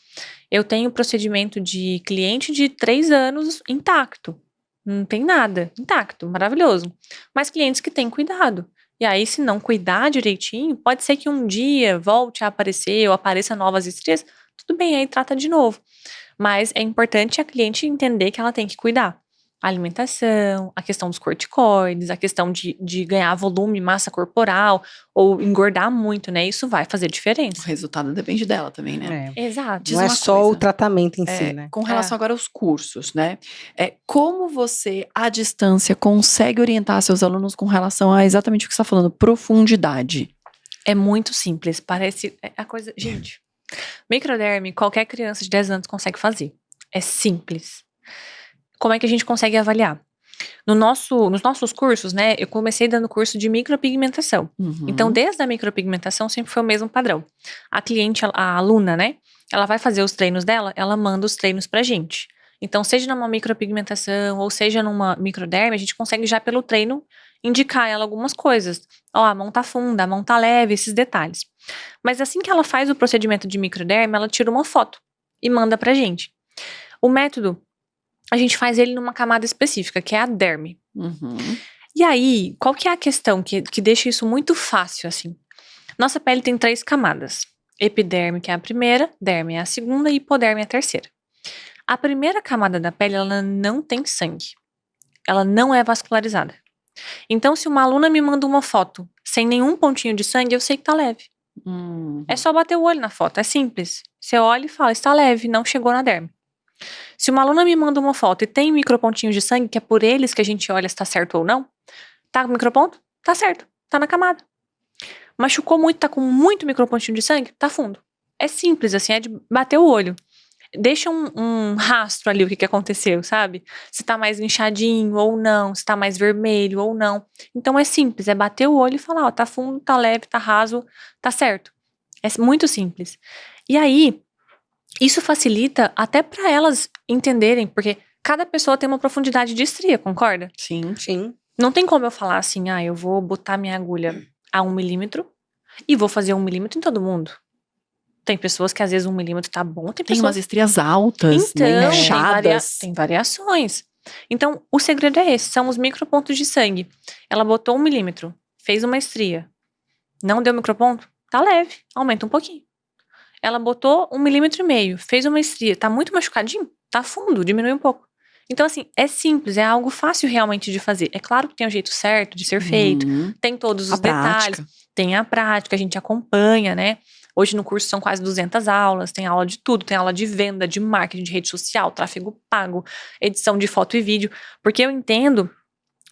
Speaker 3: Eu tenho procedimento de cliente de 3 anos intacto. Não tem nada, intacto, maravilhoso. Mas clientes que têm cuidado. E aí, se não cuidar direitinho, pode ser que um dia volte a aparecer ou apareça novas estrias, tudo bem, aí trata de novo. Mas é importante a cliente entender que ela tem que cuidar. A alimentação, a questão dos corticoides, a questão de ganhar volume, massa corporal, ou engordar muito, né? Isso vai fazer
Speaker 1: O
Speaker 3: diferença.
Speaker 1: resultado depende dela também, né?
Speaker 3: Exato.
Speaker 1: Diz
Speaker 2: Não é
Speaker 1: uma
Speaker 2: só o
Speaker 1: coisa.
Speaker 2: tratamento em si, né?
Speaker 1: Com relação agora aos cursos, né? Como você, à distância, consegue orientar seus alunos com relação a exatamente o que você está falando, profundidade?
Speaker 3: É muito simples, parece a coisa... Gente, microderme, qualquer criança de 10 anos consegue fazer. É simples. Como é que a gente consegue avaliar? Nos nossos cursos, né, eu comecei dando curso de micropigmentação.
Speaker 1: Uhum.
Speaker 3: Então, desde a micropigmentação, sempre foi o mesmo padrão. A cliente, a aluna, né, ela vai fazer os treinos dela, ela manda os treinos pra gente. Então, seja numa micropigmentação ou seja numa microderme, a gente consegue já pelo treino indicar ela algumas coisas. Ó, a mão tá funda, a mão tá leve, esses detalhes. Mas assim que ela faz o procedimento de microderme, ela tira uma foto e manda pra gente. O método, a gente faz ele numa camada específica, que é a derme.
Speaker 1: Uhum.
Speaker 3: E aí, qual que é a questão que deixa isso muito fácil, assim? Nossa pele tem 3 camadas. Epiderme, que é a primeira, derme é a segunda e hipoderme é a terceira. A primeira camada da pele, ela não tem sangue. Ela não é vascularizada. Então, se uma aluna me manda uma foto sem nenhum pontinho de sangue, eu sei que tá leve. É só bater o olho na foto, é simples. Você olha e fala, está leve, não chegou na derme. Se uma aluna me manda uma foto e tem micropontinhos de sangue, que é por eles que a gente olha se tá certo ou não, tá com microponto? Tá certo, tá na camada. Machucou muito, tá com muito micropontinho de sangue? Tá fundo. É simples, assim, é de bater o olho. Deixa um rastro ali o que aconteceu, sabe? Se tá mais inchadinho ou não, se tá mais vermelho ou não. Então é simples, é bater o olho e falar, ó, tá fundo, tá leve, tá raso, tá certo. É muito simples. E aí, isso facilita até para elas entenderem, porque cada pessoa tem uma profundidade de estria, concorda?
Speaker 1: Sim.
Speaker 2: Sim.
Speaker 3: Não tem como eu falar assim, eu vou botar minha agulha a 1 milímetro e vou fazer 1 milímetro em todo mundo. Tem pessoas que às vezes 1 milímetro tá bom, tem
Speaker 1: Tem
Speaker 3: pessoas...
Speaker 1: umas estrias altas,
Speaker 3: Então,
Speaker 1: né,
Speaker 3: tem
Speaker 1: inchadas.
Speaker 3: tem variações. Então, o segredo é esse, são os micropontos de sangue. Ela botou 1 milímetro, fez uma estria, não deu microponto, tá leve, aumenta um pouquinho. Ela botou 1,5 milímetro, fez uma estria, tá muito machucadinho, tá fundo, diminui um pouco. Então, assim, é simples, é algo fácil realmente de fazer. É claro que tem o jeito certo de ser feito, tem todos os detalhes,
Speaker 1: prática.
Speaker 3: tem a prática, a gente acompanha, né? Hoje no curso são quase 200 aulas, tem aula de tudo, tem aula de venda, de marketing, de rede social, tráfego pago, edição de foto e vídeo, porque eu entendo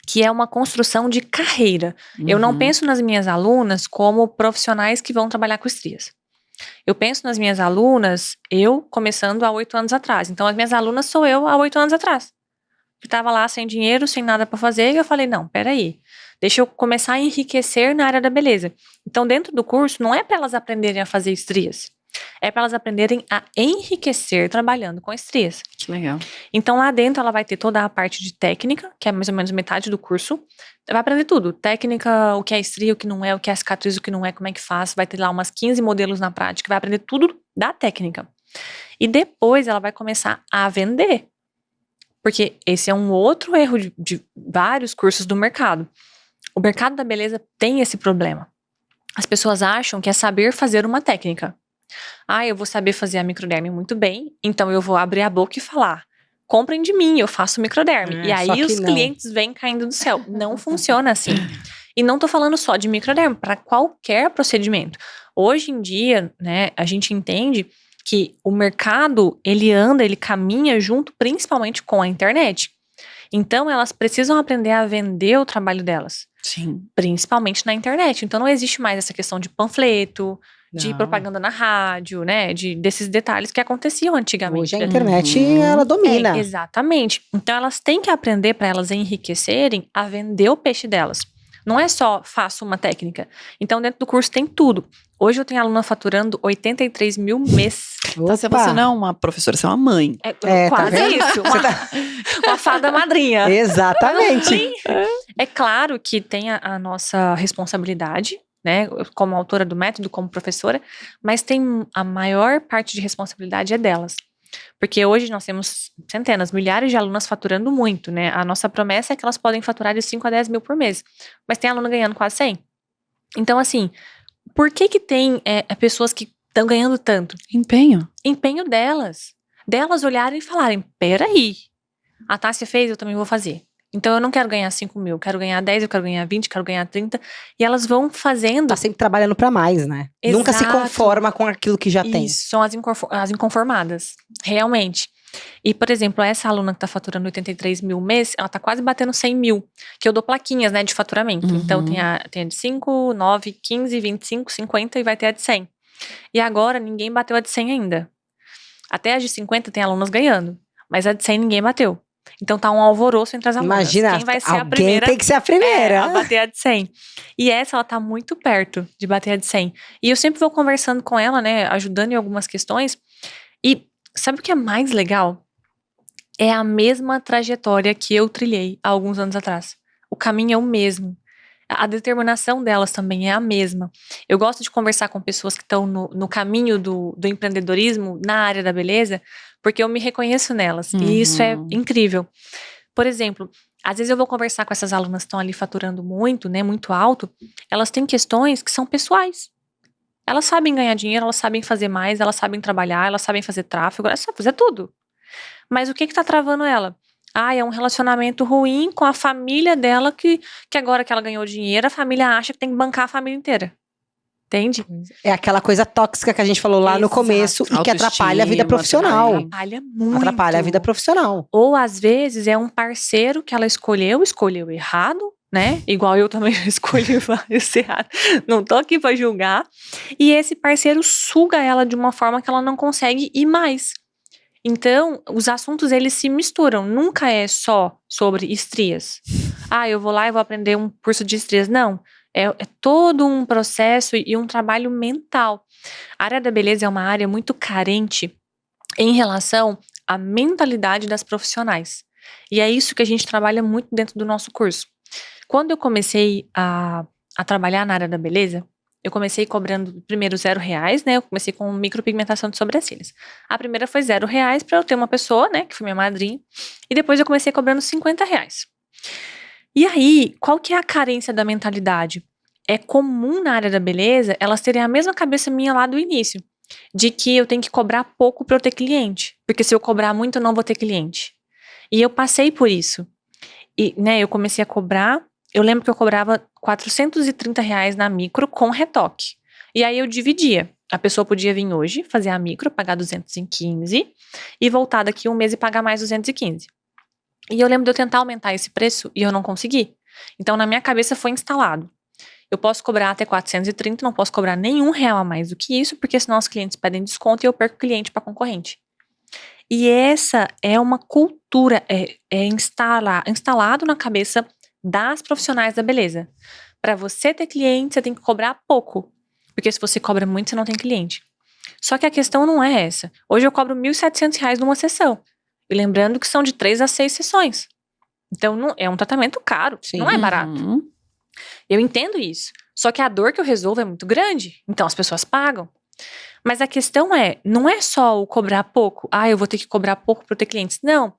Speaker 3: que é uma construção de carreira. Eu não penso nas minhas alunas como profissionais que vão trabalhar com estrias. Eu penso nas minhas alunas, eu começando há 8 anos atrás. Então, as minhas alunas sou eu há 8 anos atrás. Que estava lá sem dinheiro, sem nada para fazer, e eu falei, não, peraí, deixa eu começar a enriquecer na área da beleza. Então, dentro do curso, não é para elas aprenderem a fazer estrias, é para elas aprenderem a enriquecer trabalhando com estrias.
Speaker 1: Que legal.
Speaker 3: Então, lá dentro, ela vai ter toda a parte de técnica, que é mais ou menos metade do curso. Vai aprender tudo. Técnica, o que é estria, o que não é, o que é cicatriz, o que não é, como é que faz. Vai ter lá umas 15 modelos na prática. Vai aprender tudo da técnica. E depois, ela vai começar a vender. Porque esse é um outro erro de vários cursos do mercado. O mercado da beleza tem esse problema. As pessoas acham que é saber fazer uma técnica. Eu vou saber fazer a microderme muito bem, então eu vou abrir a boca e falar, comprem de mim, eu faço microderme. E aí os clientes vêm caindo do céu. Não funciona assim. E não tô falando só de microderme, para qualquer procedimento. Hoje em dia, né, a gente entende que o mercado, ele caminha junto principalmente com a internet. Então, elas precisam aprender a vender o trabalho delas.
Speaker 1: Sim.
Speaker 3: Principalmente na internet. Então, não existe mais essa questão de panfleto, de propaganda na rádio, né? Desses detalhes que aconteciam antigamente.
Speaker 2: Hoje a internet, ela domina.
Speaker 3: Exatamente. Então, elas têm que aprender, para elas enriquecerem, a vender o peixe delas. Não é só faço uma técnica. Então, dentro do curso tem tudo. Hoje eu tenho aluna faturando 83 mil mês.
Speaker 1: Então, você não é uma professora, você é uma mãe.
Speaker 3: Quase
Speaker 2: tá
Speaker 3: isso. Uma fada madrinha.
Speaker 2: Exatamente.
Speaker 3: É claro que tem a nossa responsabilidade, né? Como autora do método, como professora. Mas tem a maior parte de responsabilidade é delas. Porque hoje nós temos centenas, milhares de alunas faturando muito, né? A nossa promessa é que elas podem faturar de 5 a 10 mil por mês. Mas tem aluna ganhando quase 100. Então, assim, por que tem pessoas que estão ganhando tanto?
Speaker 1: Empenho.
Speaker 3: Empenho delas. Delas olharem e falarem, peraí, a Tássia fez, eu também vou fazer. Então, eu não quero ganhar 5 mil, eu quero ganhar 10, eu quero ganhar 20, eu quero ganhar 30. E elas vão fazendo.
Speaker 2: Tá sempre trabalhando pra mais, né?
Speaker 3: Exato.
Speaker 2: Nunca se conforma com aquilo que já tem.
Speaker 3: Isso, são as inconformadas, realmente. E, por exemplo, essa aluna que tá faturando 83 mil mês, ela tá quase batendo 100 mil, que eu dou plaquinhas, né, de faturamento.
Speaker 1: Uhum.
Speaker 3: Então, tem a de 5, 9, 15, 25, 50 e vai ter a de 100. E agora, ninguém bateu a de 100 ainda. Até a de 50 tem alunas ganhando, mas a de 100 ninguém bateu. Então tá um alvoroço entre as alunas.
Speaker 2: Imagina,
Speaker 3: quem vai ser
Speaker 2: alguém
Speaker 3: a primeira
Speaker 2: tem que ser a primeira.
Speaker 3: a bater a de 100. E essa, ela tá muito perto de bater a de 100. E eu sempre vou conversando com ela, né, ajudando em algumas questões. E sabe o que é mais legal? É a mesma trajetória que eu trilhei há alguns anos atrás. O caminho é o mesmo. A determinação delas também é a mesma. Eu gosto de conversar com pessoas que estão no caminho do empreendedorismo, na área da beleza, porque eu me reconheço nelas. E isso é incrível. Por exemplo, às vezes eu vou conversar com essas alunas que estão ali faturando muito, né, muito alto. Elas têm questões que são pessoais. Elas sabem ganhar dinheiro, elas sabem fazer mais, elas sabem trabalhar, elas sabem fazer tráfego, elas sabem fazer tudo. Mas o que tá travando ela? É um relacionamento ruim com a família dela que agora que ela ganhou dinheiro, a família acha que tem que bancar a família inteira. Entende?
Speaker 2: É aquela coisa tóxica que a gente falou lá no
Speaker 3: Exato.
Speaker 2: começo e que atrapalha a vida
Speaker 1: Autoestima
Speaker 2: profissional.
Speaker 1: também.
Speaker 3: Atrapalha muito.
Speaker 2: Atrapalha a vida profissional.
Speaker 3: Ou às vezes é um parceiro que ela escolheu errado, né? Igual eu também escolhi vários errado. Não tô aqui pra julgar. E esse parceiro suga ela de uma forma que ela não consegue ir mais. Então, os assuntos, eles se misturam. Nunca é só sobre estrias. Eu vou lá e vou aprender um curso de estrias. Não. É todo um processo e um trabalho mental. A área da beleza é uma área muito carente em relação à mentalidade das profissionais. E é isso que a gente trabalha muito dentro do nosso curso. Quando eu comecei a trabalhar na área da beleza, eu comecei cobrando primeiro R$0, né? Eu comecei com micropigmentação de sobrancelhas. A primeira foi R$0 para eu ter uma pessoa, né? Que foi minha madrinha. E depois eu comecei cobrando R$50. E aí, qual que é a carência da mentalidade? É comum na área da beleza elas terem a mesma cabeça minha lá do início. De que eu tenho que cobrar pouco para eu ter cliente. Porque se eu cobrar muito, eu não vou ter cliente. E eu passei por isso. E, né, eu comecei a cobrar. Eu lembro que eu cobrava R$430 na micro com retoque. E aí eu dividia. A pessoa podia vir hoje, fazer a micro, pagar 215 e voltar daqui um mês e pagar mais 215. E eu lembro de eu tentar aumentar esse preço e eu não consegui. Então na minha cabeça foi instalado. Eu posso cobrar até 430, não posso cobrar nenhum real a mais do que isso, porque senão os clientes pedem desconto e eu perco cliente para concorrente. E essa é uma cultura, instalado na cabeça das profissionais da beleza. Para você ter cliente, você tem que cobrar pouco. Porque se você cobra muito, você não tem cliente. Só que a questão não é essa. Hoje eu cobro R$1.700 numa sessão. E lembrando que são de 3 a 6 sessões. Então é um tratamento caro, não é barato. Eu entendo isso. Só que a dor que eu resolvo é muito grande. Então as pessoas pagam. Mas a questão não é só o cobrar pouco. Eu vou ter que cobrar pouco para ter clientes. Não.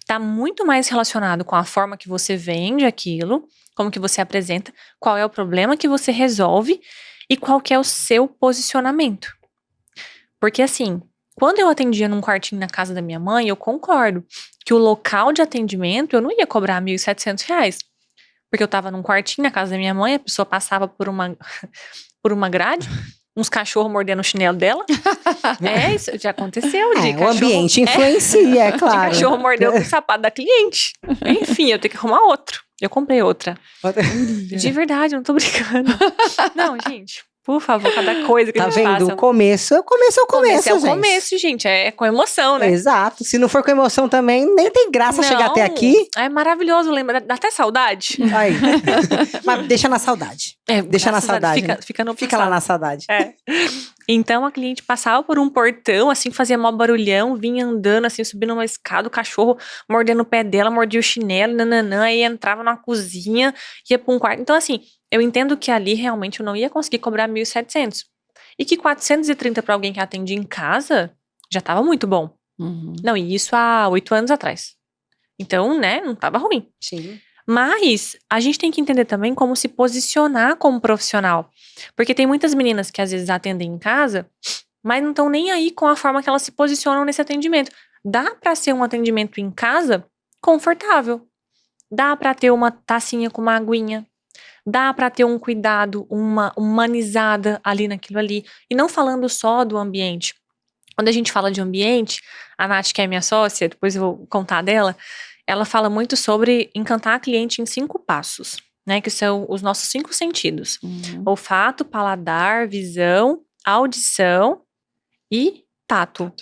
Speaker 3: Tá muito mais relacionado com a forma que você vende aquilo, como que você apresenta, qual é o problema que você resolve e qual que é o seu posicionamento. Porque assim, quando eu atendia num quartinho na casa da minha mãe, eu concordo que o local de atendimento eu não ia cobrar R$1.700. Porque eu tava num quartinho na casa da minha mãe, a pessoa passava por uma grade, uns cachorros mordendo o chinelo dela. Isso já aconteceu.
Speaker 2: O ambiente influencia, é claro.
Speaker 3: De cachorro mordeu o sapato da cliente. Enfim, eu tenho que arrumar outro. Eu comprei outra. De verdade, eu não tô brincando. Não, gente, por favor, cada coisa que a gente passa.
Speaker 2: Tá vendo? O começo é o começo,
Speaker 3: É o
Speaker 2: gente.
Speaker 3: começo, gente. É com emoção, né?
Speaker 2: Exato. Se não for com emoção também, nem tem graça chegar até aqui.
Speaker 3: É maravilhoso, lembra? Dá até saudade.
Speaker 2: Aí. Mas deixa na saudade. Deixa na saudade. Fica lá na saudade.
Speaker 3: Então a cliente passava por um portão, assim, fazia mó barulhão, vinha andando, assim, subindo uma escada, o cachorro mordendo o pé dela, mordia o chinelo, aí entrava na cozinha, ia pra um quarto. Então, assim, eu entendo que ali realmente eu não ia conseguir cobrar 1.700. E que 430 pra alguém que atende em casa já tava muito bom. Não, e isso há 8 anos atrás. Então, né, não tava ruim.
Speaker 2: Sim.
Speaker 3: Mas a gente tem que entender também como se posicionar como profissional. Porque tem muitas meninas que às vezes atendem em casa, mas não estão nem aí com a forma que elas se posicionam nesse atendimento. Dá pra ser um atendimento em casa confortável. Dá pra ter uma tacinha com uma aguinha. Dá pra ter um cuidado, uma humanizada ali naquilo ali. E não falando só do ambiente. Quando a gente fala de ambiente, a Nath, que é minha sócia, depois eu vou contar dela, ela fala muito sobre encantar a cliente em 5 passos, né? Que são os nossos 5 sentidos. Olfato, paladar, visão, audição e tato.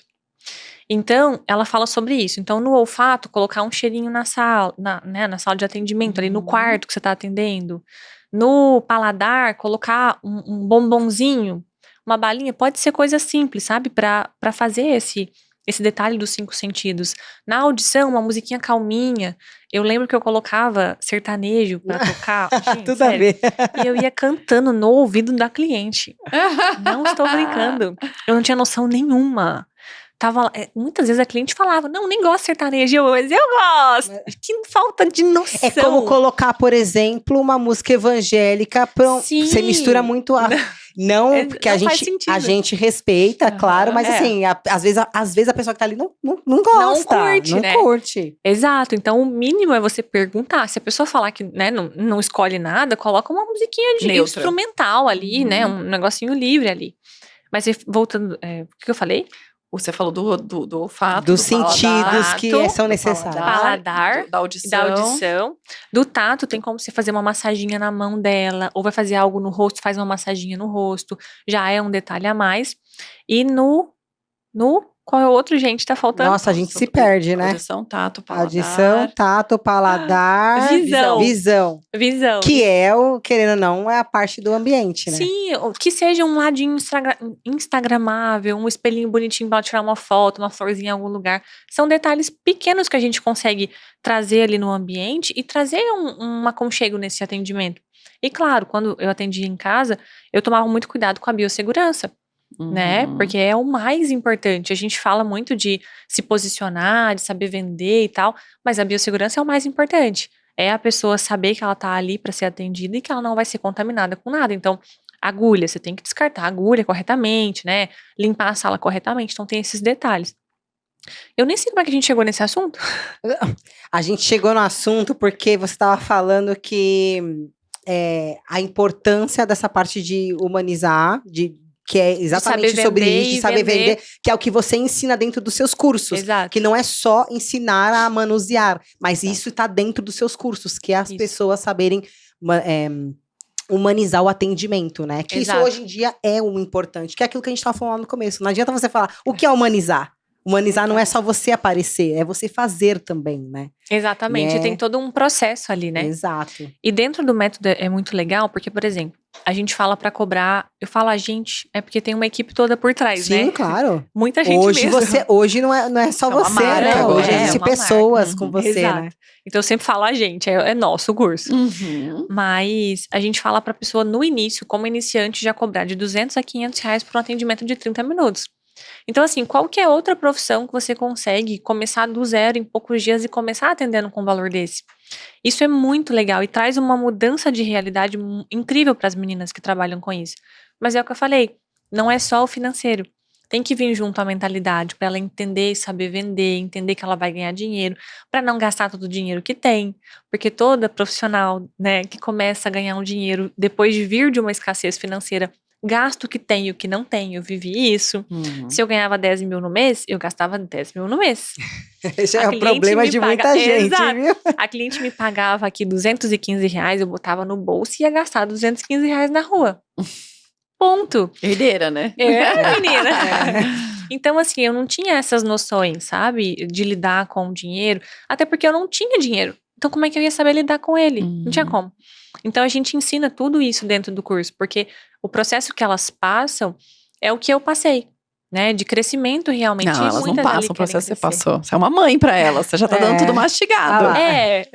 Speaker 3: Então, ela fala sobre isso. Então, no olfato, colocar um cheirinho na sala, na sala de atendimento, ali no quarto que você está atendendo. No paladar, colocar um bombonzinho, uma balinha, pode ser coisa simples, sabe? Para fazer esse detalhe dos 5 sentidos. Na audição, uma musiquinha calminha. Eu lembro que eu colocava sertanejo pra tocar. Gente,
Speaker 2: Tudo
Speaker 3: sério.
Speaker 2: a ver.
Speaker 3: E eu ia cantando no ouvido da cliente. Não estou brincando. Eu não tinha noção nenhuma. Muitas vezes a cliente falava, não, nem gosto de sertanejo, mas eu gosto. Que falta de noção.
Speaker 2: É como colocar, por exemplo, uma música evangélica.
Speaker 3: Sim.
Speaker 2: Você mistura muito a... Não, porque
Speaker 3: não
Speaker 2: a
Speaker 3: faz
Speaker 2: gente,
Speaker 3: sentido.
Speaker 2: a gente respeita, claro, mas assim, às vezes a pessoa que tá ali não gosta.
Speaker 3: Não curte, né?
Speaker 2: Curte.
Speaker 3: Exato, então o mínimo é você perguntar. Se a pessoa falar que, né, não escolhe nada, coloca uma musiquinha de
Speaker 1: neutra,
Speaker 3: instrumental ali, né, um negocinho livre ali. Mas voltando, o que eu falei?
Speaker 1: Você falou do olfato,
Speaker 2: Dos
Speaker 1: do
Speaker 2: sentidos
Speaker 1: paladar,
Speaker 2: que são necessários.
Speaker 3: Paladar,
Speaker 1: da audição.
Speaker 3: da audição. Do tato, tem como você fazer uma massaginha na mão dela, ou vai fazer algo no rosto, faz uma massaginha no rosto. Já é um detalhe a mais. E qual é o outro, gente? Tá faltando?
Speaker 2: Nossa, a gente se perde, né?
Speaker 1: Audição, tato, paladar.
Speaker 2: Audição, tato, paladar,
Speaker 3: Visão.
Speaker 2: Visão. Que é querendo ou não, é a parte do ambiente, né?
Speaker 3: Sim, que seja um ladinho instagramável, um espelhinho bonitinho pra tirar uma foto, uma florzinha em algum lugar. São detalhes pequenos que a gente consegue trazer ali no ambiente e trazer um aconchego nesse atendimento. E claro, quando eu atendia em casa, eu tomava muito cuidado com a biossegurança. Né? Porque é o mais importante. A gente fala muito de se posicionar, de saber vender e tal, mas a biossegurança é o mais importante. É a pessoa saber que ela tá ali para ser atendida e que ela não vai ser contaminada com nada. Então, agulha, você tem que descartar a agulha corretamente, né? Limpar a sala corretamente. Então, tem esses detalhes. Eu nem sei como é que a gente chegou nesse assunto.
Speaker 2: A gente chegou no assunto porque você estava falando que a importância dessa parte de humanizar, que é exatamente sobre isso, de saber vender, que é o que você ensina dentro dos seus cursos.
Speaker 3: Exato.
Speaker 2: Que não é só ensinar a manusear, mas isso está dentro dos seus cursos, que é as pessoas saberem humanizar o atendimento, né? Que
Speaker 3: Exato.
Speaker 2: isso hoje em dia é o importante, que é aquilo que a gente estava falando no começo. Não adianta você falar, o que é humanizar? Humanizar não é só você aparecer, é você fazer também, né?
Speaker 3: Exatamente, tem todo um processo ali, né?
Speaker 2: Exato.
Speaker 3: E dentro do método é muito legal, porque, por exemplo, a gente fala pra cobrar, eu falo a gente, é porque tem uma equipe toda por trás, né?
Speaker 2: Sim, claro.
Speaker 3: Muita gente mesmo.
Speaker 2: Hoje não é só
Speaker 1: É uma
Speaker 2: você,
Speaker 1: marca
Speaker 2: né?
Speaker 1: agora.
Speaker 2: Hoje existe
Speaker 3: uma
Speaker 2: pessoas
Speaker 3: marca.
Speaker 2: com você,
Speaker 3: Exato.
Speaker 2: né?
Speaker 3: Então eu sempre falo a gente, é nosso o curso. Mas a gente fala pra pessoa no início, como iniciante, já cobrar de R$200 a R$500 por um atendimento de 30 minutos. Então, assim, qualquer outra profissão que você consegue começar do zero em poucos dias e começar atendendo com um valor desse. Isso é muito legal e traz uma mudança de realidade incrível para as meninas que trabalham com isso. Mas é o que eu falei, não é só o financeiro. Tem que vir junto a mentalidade para ela entender e saber vender, entender que ela vai ganhar dinheiro, para não gastar todo o dinheiro que tem. Porque toda profissional, né, que começa a ganhar um dinheiro depois de vir de uma escassez financeira, gasto que tem e o que não tem, eu vivi isso. Se eu ganhava 10 mil no mês, eu gastava 10 mil no mês.
Speaker 2: Esse é o problema de muita gente,
Speaker 3: Exato.
Speaker 2: viu?
Speaker 3: A cliente me pagava aqui R$215, eu botava no bolso e ia gastar R$215 na rua. Ponto.
Speaker 1: Herdeira, né?
Speaker 3: Menina. Então, assim, eu não tinha essas noções, sabe? De lidar com o dinheiro. Até porque eu não tinha dinheiro. Então, como é que eu ia saber lidar com ele? Não tinha como. Então, a gente ensina tudo isso dentro do curso. Porque o processo que elas passam é o que eu passei. Né, de crescimento realmente.
Speaker 1: Não, elas não passam o processo que você
Speaker 3: crescer.
Speaker 1: passou. Você é uma mãe pra elas, você já tá dando tudo mastigado.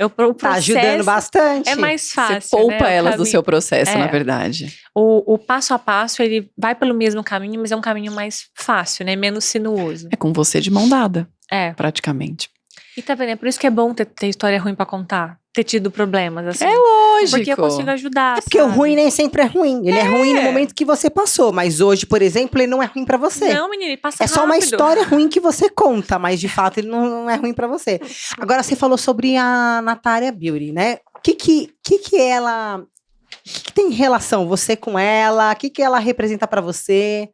Speaker 3: O processo
Speaker 2: Tá ajudando bastante.
Speaker 3: é mais fácil.
Speaker 1: Você poupa
Speaker 3: né,
Speaker 1: elas do seu processo,
Speaker 3: É.
Speaker 1: na verdade.
Speaker 3: O passo a passo, ele vai pelo mesmo caminho, mas é um caminho mais fácil, né? Menos sinuoso.
Speaker 1: É com você de mão dada.
Speaker 3: É.
Speaker 1: praticamente.
Speaker 3: E tá vendo? É por isso que é bom ter história ruim pra contar. Ter tido problemas, assim.
Speaker 1: É lógico.
Speaker 3: Porque eu consigo ajudar,
Speaker 2: Porque o
Speaker 3: sabe?
Speaker 2: ruim nem sempre é ruim. Ele é ruim no momento que você passou. Mas hoje, por exemplo, ele não é ruim pra você.
Speaker 3: Não, menina, ele passa
Speaker 2: É só uma
Speaker 3: rápido.
Speaker 2: história ruim que você conta, mas de fato ele não é ruim pra você. Agora você falou sobre a Natália Beauty, né? O que ela... O que tem relação você com ela? O que ela representa pra você?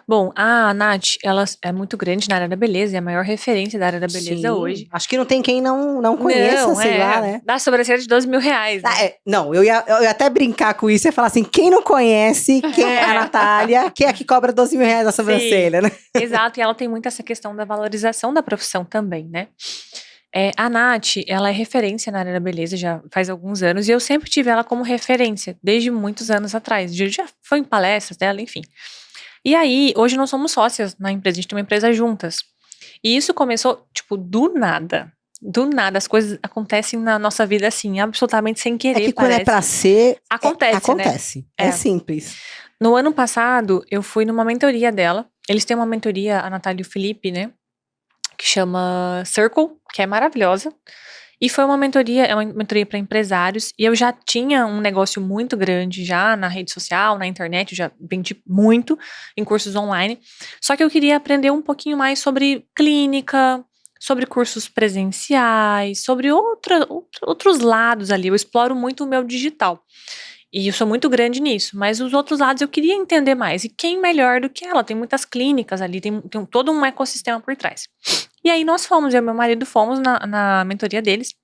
Speaker 3: Bom, a Nath, ela é muito grande na área da beleza, é a maior referência da área da beleza
Speaker 2: Sim,
Speaker 3: hoje.
Speaker 2: acho que não tem quem não conheça, sei lá, né?
Speaker 3: Dá sobrancelha de 12 mil reais, né?
Speaker 2: Não, eu ia até brincar com isso e falar assim, quem não conhece, quem é a Natália, quem é que cobra 12 mil reais na sobrancelha, né?
Speaker 3: Exato, e ela tem muito essa questão da valorização da profissão também, né? A Nath, ela é referência na área da beleza já faz alguns anos, e eu sempre tive ela como referência, desde muitos anos atrás. Já foi em palestras dela, enfim. E aí, hoje nós somos sócias na empresa, a gente tem uma empresa juntas. E isso começou, tipo, do nada. Do nada, as coisas acontecem na nossa vida assim, absolutamente sem querer,
Speaker 2: É que quando
Speaker 3: parece.
Speaker 2: é pra ser,
Speaker 3: Acontece, né?
Speaker 2: acontece. É simples.
Speaker 3: No ano passado, eu fui numa mentoria dela. Eles têm uma mentoria, a Natália e o Felipe, né? Que chama Circle, que é maravilhosa. E foi uma mentoria, é uma mentoria para empresários. E eu já tinha um negócio muito grande já na rede social, na internet. Eu já vendi muito em cursos online. Só que eu queria aprender um pouquinho mais sobre clínica, sobre cursos presenciais, sobre outros lados ali. Eu exploro muito o meu digital. E eu sou muito grande nisso, mas os outros lados eu queria entender mais. E quem melhor do que ela? Tem muitas clínicas ali, tem todo um ecossistema por trás. E aí nós fomos, eu e meu marido fomos na mentoria deles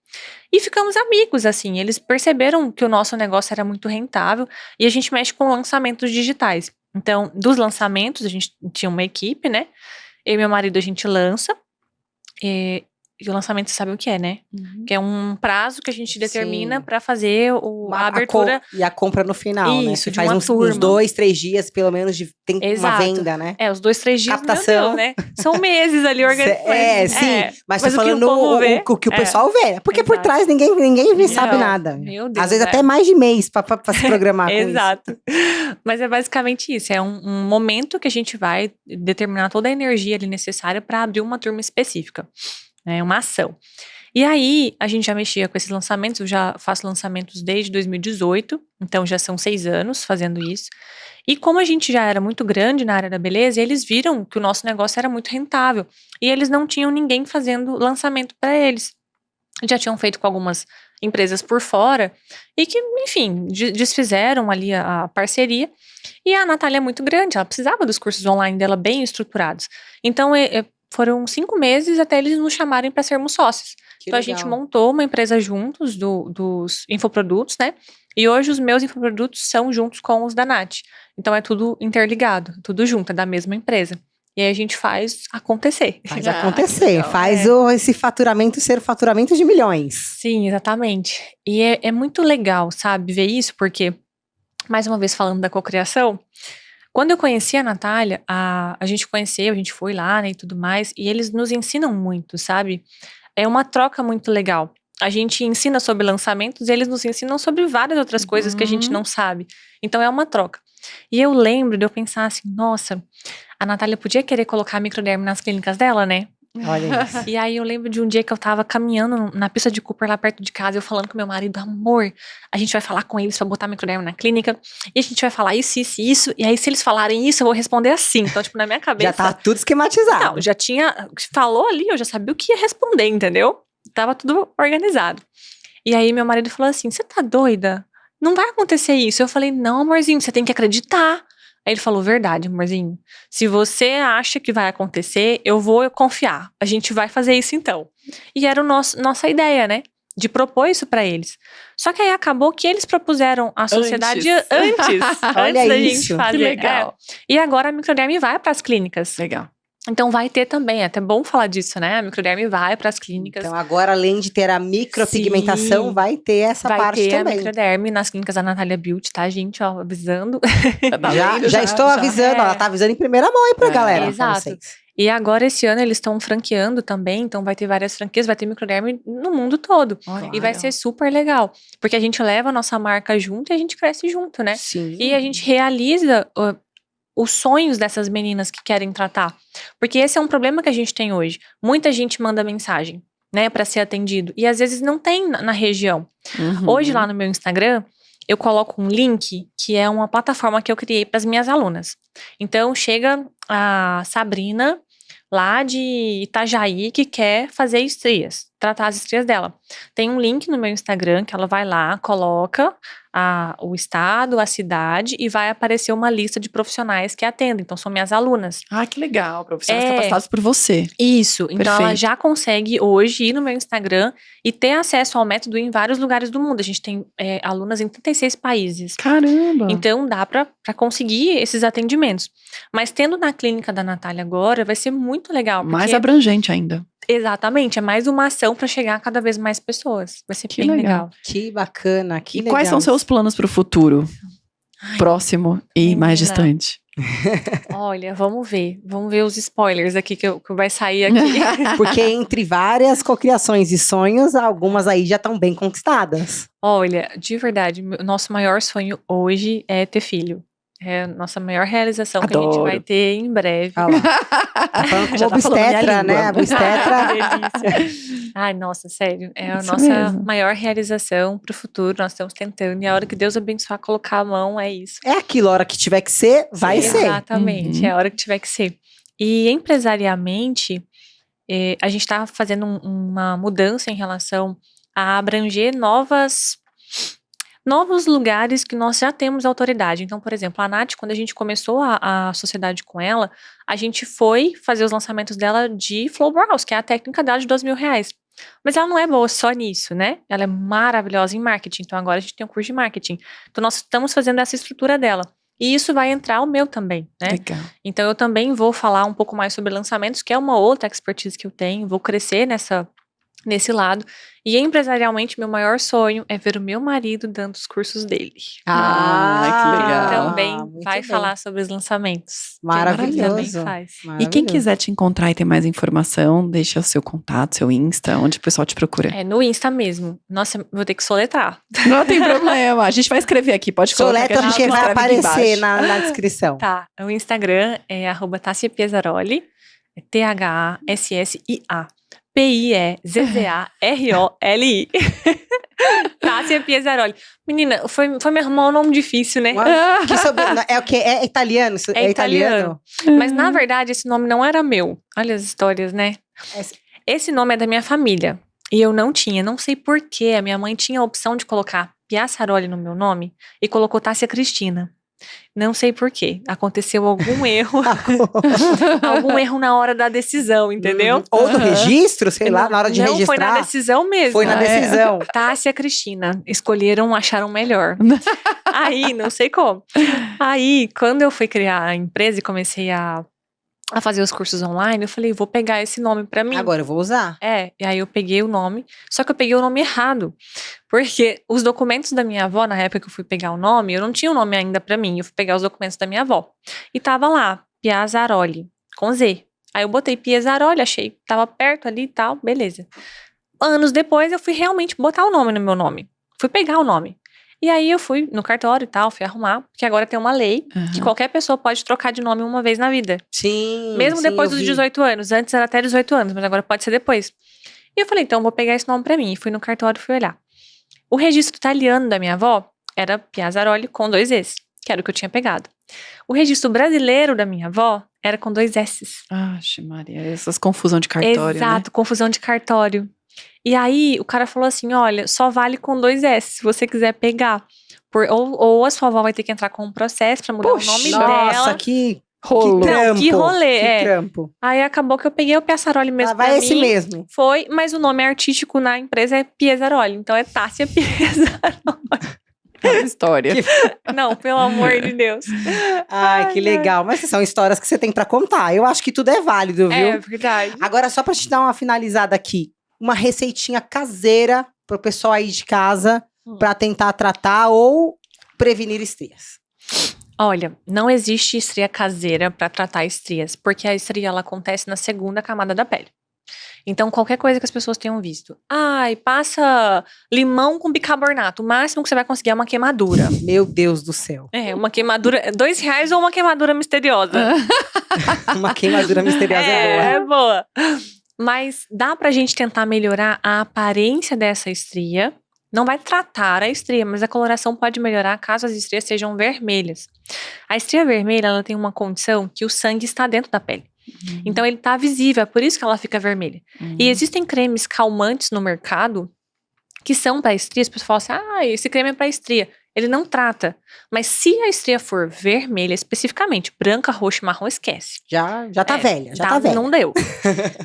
Speaker 3: e ficamos amigos, assim. Eles perceberam que o nosso negócio era muito rentável e a gente mexe com lançamentos digitais. Então, dos lançamentos, a gente tinha uma equipe, né? Eu e meu marido, a gente lança. E o lançamento, você sabe o que é, né? Que é um prazo que a gente determina para fazer a abertura.
Speaker 2: E a compra no final, né?
Speaker 3: Isso,
Speaker 2: Você
Speaker 3: de
Speaker 2: faz
Speaker 3: uma
Speaker 2: uns
Speaker 3: turma.
Speaker 2: 2, 3 dias, pelo menos, tem uma
Speaker 3: Exato.
Speaker 2: venda, né?
Speaker 3: Os 2, 3 dias,
Speaker 2: Captação.
Speaker 3: meu Deus, né? São meses ali organizando.
Speaker 2: Sim. Mas tô
Speaker 3: o que
Speaker 2: falando o que o pessoal vê. Porque por
Speaker 3: Exato.
Speaker 2: trás ninguém sabe
Speaker 3: Não,
Speaker 2: nada.
Speaker 3: meu Deus,
Speaker 2: Às vezes até mais de mês pra se programar com isso.
Speaker 3: Exato. Mas é basicamente isso. É um momento que a gente vai determinar toda a energia ali necessária para abrir uma turma específica. É uma ação. E aí, a gente já mexia com esses lançamentos, eu já faço lançamentos desde 2018, então já são 6 anos fazendo isso. E como a gente já era muito grande na área da beleza, eles viram que o nosso negócio era muito rentável. E eles não tinham ninguém fazendo lançamento para eles. Já tinham feito com algumas empresas por fora e que, enfim, desfizeram ali a parceria. E a Natália é muito grande, ela precisava dos cursos online dela bem estruturados. Então, foram 5 meses até eles nos chamarem para sermos sócios. Então, a gente montou uma empresa juntos dos infoprodutos, né? E hoje os meus infoprodutos são juntos com os da Nath. Então, é tudo interligado, tudo junto, é da mesma empresa. E aí a gente faz acontecer.
Speaker 2: Faz acontecer,
Speaker 1: legal,
Speaker 2: faz esse faturamento ser faturamento de milhões.
Speaker 3: Sim, exatamente. E é muito legal, sabe, ver isso, porque, mais uma vez falando da cocriação, quando eu conheci a Natália, a gente conheceu, a gente foi lá, né, e tudo mais, e eles nos ensinam muito, sabe? É uma troca muito legal. A gente ensina sobre lançamentos e eles nos ensinam sobre várias outras coisas que a gente não sabe. Então é uma troca. E eu lembro de eu pensar assim, nossa, a Natália podia querer colocar a microderme nas clínicas dela, né?
Speaker 2: Olha isso.
Speaker 3: E aí eu lembro de um dia que eu tava caminhando na pista de Cooper lá perto de casa, eu falando com meu marido, amor, a gente vai falar com eles pra botar microderme na clínica, e a gente vai falar isso, e aí se eles falarem isso, eu vou responder assim. Então, tipo, na minha cabeça...
Speaker 2: Já tá tudo esquematizado.
Speaker 3: Não, já tinha... Falou ali, eu já sabia o que ia responder, entendeu? Tava tudo organizado. E aí meu marido falou assim, você tá doida? Não vai acontecer isso. Eu falei, não, amorzinho, você tem que acreditar. Aí ele falou, verdade, amorzinho. Se você acha que vai acontecer, eu vou confiar. A gente vai fazer isso então. E era nossa ideia, né? De propor isso pra eles. Só que aí acabou que eles propuseram a sociedade antes
Speaker 2: Olha
Speaker 3: da
Speaker 2: isso.
Speaker 3: gente fazer.
Speaker 1: Que legal.
Speaker 3: E agora a microderme vai pras clínicas.
Speaker 1: Legal.
Speaker 3: Então vai ter também, é até bom falar disso, né? A microderme vai pras clínicas.
Speaker 2: Então agora, além de ter a micropigmentação,
Speaker 3: Sim,
Speaker 2: vai ter essa
Speaker 3: vai
Speaker 2: parte
Speaker 3: ter
Speaker 2: também.
Speaker 3: a microderme nas clínicas da Natália Beauty, tá, gente? Ó, avisando.
Speaker 2: Já estou avisando, ela tá avisando em primeira mão aí pra galera.
Speaker 3: Exato.
Speaker 2: Pra vocês.
Speaker 3: E agora, esse ano, eles estão franqueando também, então vai ter várias franquias, vai ter microderme no mundo todo.
Speaker 1: Olha,
Speaker 3: E vai ser super legal, porque a gente leva a nossa marca junto e a gente cresce junto, né?
Speaker 2: Sim.
Speaker 3: E a gente realiza os sonhos dessas meninas que querem tratar. Porque esse é um problema que a gente tem hoje. Muita gente manda mensagem, né, para ser atendido. E às vezes não tem na região. Hoje, lá no meu Instagram, eu coloco um link que é uma plataforma que eu criei para as minhas alunas. Então, chega a Sabrina, lá de Itajaí, que quer fazer estrias, tratar as estrias dela. Tem um link no meu Instagram que ela vai lá, coloca o estado, a cidade e vai aparecer uma lista de profissionais que atendem. Então, são minhas alunas.
Speaker 1: Ah, que legal. Profissionais capacitados por você.
Speaker 3: Isso. Então, ela
Speaker 1: Perfeito.
Speaker 3: já consegue hoje ir no meu Instagram e ter acesso ao método em vários lugares do mundo. A gente tem alunas em 36 países.
Speaker 1: Caramba.
Speaker 3: Então, dá pra conseguir esses atendimentos. Mas tendo na clínica da Natália agora, vai ser muito legal.
Speaker 1: Mais
Speaker 3: porque-
Speaker 1: abrangente ainda.
Speaker 3: Exatamente. É mais uma ação pra chegar a cada vez mais pessoas. Vai ser
Speaker 1: Que
Speaker 3: bem
Speaker 1: legal.
Speaker 3: legal.
Speaker 2: Que bacana, que
Speaker 1: E
Speaker 2: legal.
Speaker 1: quais são seus planos para o futuro? Próximo e mais
Speaker 3: menina.
Speaker 1: distante.
Speaker 3: Olha, vamos ver. Vamos ver os spoilers aqui que vai sair aqui.
Speaker 2: Porque entre várias cocriações e sonhos, algumas aí já estão bem conquistadas.
Speaker 3: Olha, de verdade, nosso maior sonho hoje é ter filho. É a nossa maior realização que a gente
Speaker 1: Adoro.
Speaker 3: vai ter em breve.
Speaker 2: Olha lá. Tá falando como
Speaker 1: Já tá falando minha
Speaker 2: obstetra, né?
Speaker 1: língua.
Speaker 2: Obstetra.
Speaker 3: Delícia. Ai, nossa, sério. É a
Speaker 1: Isso
Speaker 3: nossa
Speaker 1: mesmo.
Speaker 3: maior realização pro futuro. Nós estamos tentando. E a hora que Deus abençoar, colocar a mão, é isso.
Speaker 2: É aquilo, a hora que tiver que ser, vai ser.
Speaker 3: Exatamente.
Speaker 1: Uhum.
Speaker 3: É a hora que tiver que ser. E empresariamente, a gente tá fazendo uma mudança em relação a abranger novos lugares que nós já temos autoridade. Então, por exemplo, a Nath, quando a gente começou a sociedade com ela, a gente foi fazer os lançamentos dela de Flow Brows, que é a técnica dela de R$2.000. Mas ela não é boa só nisso, né? Ela é maravilhosa em marketing. Então, agora a gente tem um curso de marketing. Então, nós estamos fazendo essa estrutura dela. E isso vai entrar o meu também, né?
Speaker 1: Legal.
Speaker 3: Então, eu também vou falar um pouco mais sobre lançamentos, que é uma outra expertise que eu tenho. Vou crescer nesse lado. E empresarialmente, meu maior sonho é ver o meu marido dando os cursos dele.
Speaker 1: Ah, que legal.
Speaker 3: Também
Speaker 2: muito
Speaker 3: vai
Speaker 2: bem.
Speaker 3: falar sobre os lançamentos. que
Speaker 2: Maravilhoso.
Speaker 3: ele também faz.
Speaker 1: E quem
Speaker 2: Maravilhoso.
Speaker 1: quiser te encontrar e ter mais informação, deixa o seu contato, seu Insta, onde o pessoal te procura.
Speaker 3: É no Insta mesmo. Nossa, vou ter que soletrar.
Speaker 1: Não tem problema, a gente vai escrever aqui, pode colocar
Speaker 2: Soletra
Speaker 1: que a gente
Speaker 2: porque vai
Speaker 1: escreve aqui
Speaker 2: aparecer
Speaker 1: embaixo.
Speaker 2: na descrição.
Speaker 3: Tá, o Instagram é @Tássia Piesaroli, é THASSIA. PIEZZAROLI. Tássia Piesaroli. Menina, foi me arrumar um nome difícil, né?
Speaker 2: Que é o que? É italiano?
Speaker 3: É italiano. Mas na verdade esse nome não era meu. Olha as histórias, né? Esse nome é da minha família. E eu não tinha, não sei porquê. A minha mãe tinha a opção de colocar Piaçaroli no meu nome e colocou Tássia Cristina. Não sei porquê. Aconteceu algum erro. Algum erro na hora da decisão, entendeu?
Speaker 2: Ou do registro, sei lá, na hora de
Speaker 3: não
Speaker 2: registrar.
Speaker 3: foi na decisão mesmo.
Speaker 2: Foi na decisão.
Speaker 3: Tássia Cristina. Escolheram, acharam melhor. Aí, não sei como. Aí, quando eu fui criar a empresa e comecei a fazer os cursos online, eu falei, vou pegar esse nome pra mim.
Speaker 2: Agora eu vou usar.
Speaker 3: E aí eu peguei o nome, só que eu peguei o nome errado. Porque os documentos da minha avó, na época que eu fui pegar o nome, eu não tinha o nome ainda pra mim, eu fui pegar os documentos da minha avó. E tava lá, Piazaroli, com Z. Aí eu botei Piesaroli, achei que tava perto ali e tal, beleza. Anos depois eu fui realmente botar o nome no meu nome. Fui pegar o nome. E aí eu fui no cartório e tal, fui arrumar, porque agora tem uma lei que qualquer pessoa pode trocar de nome uma vez na vida.
Speaker 2: Sim.
Speaker 3: Mesmo
Speaker 2: sim,
Speaker 3: depois
Speaker 2: eu
Speaker 3: dos
Speaker 2: vi.
Speaker 3: 18 anos. Antes era até 18 anos, mas agora pode ser depois. E eu falei, então eu vou pegar esse nome pra mim. E fui no cartório e fui olhar. O registro italiano da minha avó era Piazaroli com 2 Es, que era o que eu tinha pegado. O registro brasileiro da minha avó era com 2 S's.
Speaker 1: Axe, Maria, essas confusão de cartório,
Speaker 3: Exato, confusão de cartório. E aí o cara falou assim, olha, só vale com 2 S, se você quiser pegar. Ou a sua avó vai ter que entrar com um processo pra mudar
Speaker 1: Poxa,
Speaker 3: o nome
Speaker 2: Nossa,
Speaker 3: dela.
Speaker 2: que
Speaker 1: Rolo.
Speaker 2: trampo.
Speaker 3: Que rolê,
Speaker 2: Que
Speaker 3: é.
Speaker 2: trampo.
Speaker 3: Aí acabou que eu peguei o Piaçaroli mesmo
Speaker 2: Vai
Speaker 3: pra
Speaker 2: esse
Speaker 3: mim.
Speaker 2: mesmo.
Speaker 3: Foi, mas o nome artístico na empresa é Piesaroli, então é Tássia Piesaroli.
Speaker 1: Essa história.
Speaker 3: Não, pelo amor de Deus.
Speaker 2: Ai, que legal. Mas são histórias que você tem pra contar. Eu acho que tudo é válido, viu?
Speaker 3: É verdade.
Speaker 2: Agora, só pra te dar uma finalizada aqui. Uma receitinha caseira pro pessoal aí de casa pra tentar tratar ou prevenir estrias.
Speaker 3: Olha, não existe estria caseira pra tratar estrias, porque a estria ela acontece na segunda camada da pele. Então, qualquer coisa que as pessoas tenham visto. Ai, passa limão com bicarbonato. O máximo que você vai conseguir é uma queimadura.
Speaker 2: Meu Deus do céu.
Speaker 3: É, uma queimadura, R$2 ou uma queimadura misteriosa.
Speaker 2: Uma queimadura misteriosa é boa.
Speaker 3: É boa. Mas dá pra gente tentar melhorar a aparência dessa estria. Não vai tratar a estria, mas a coloração pode melhorar caso as estrias sejam vermelhas. A estria vermelha, ela tem uma condição que o sangue está dentro da pele. Então ele tá visível, é por isso que ela fica vermelha. E existem cremes calmantes no mercado que são para estrias. As pessoas falam assim, esse creme é para estria. Ele não trata. Mas se a estria for vermelha, especificamente, branca, roxa e marrom, esquece.
Speaker 2: Já tá velha, já tá velha.
Speaker 3: Não deu.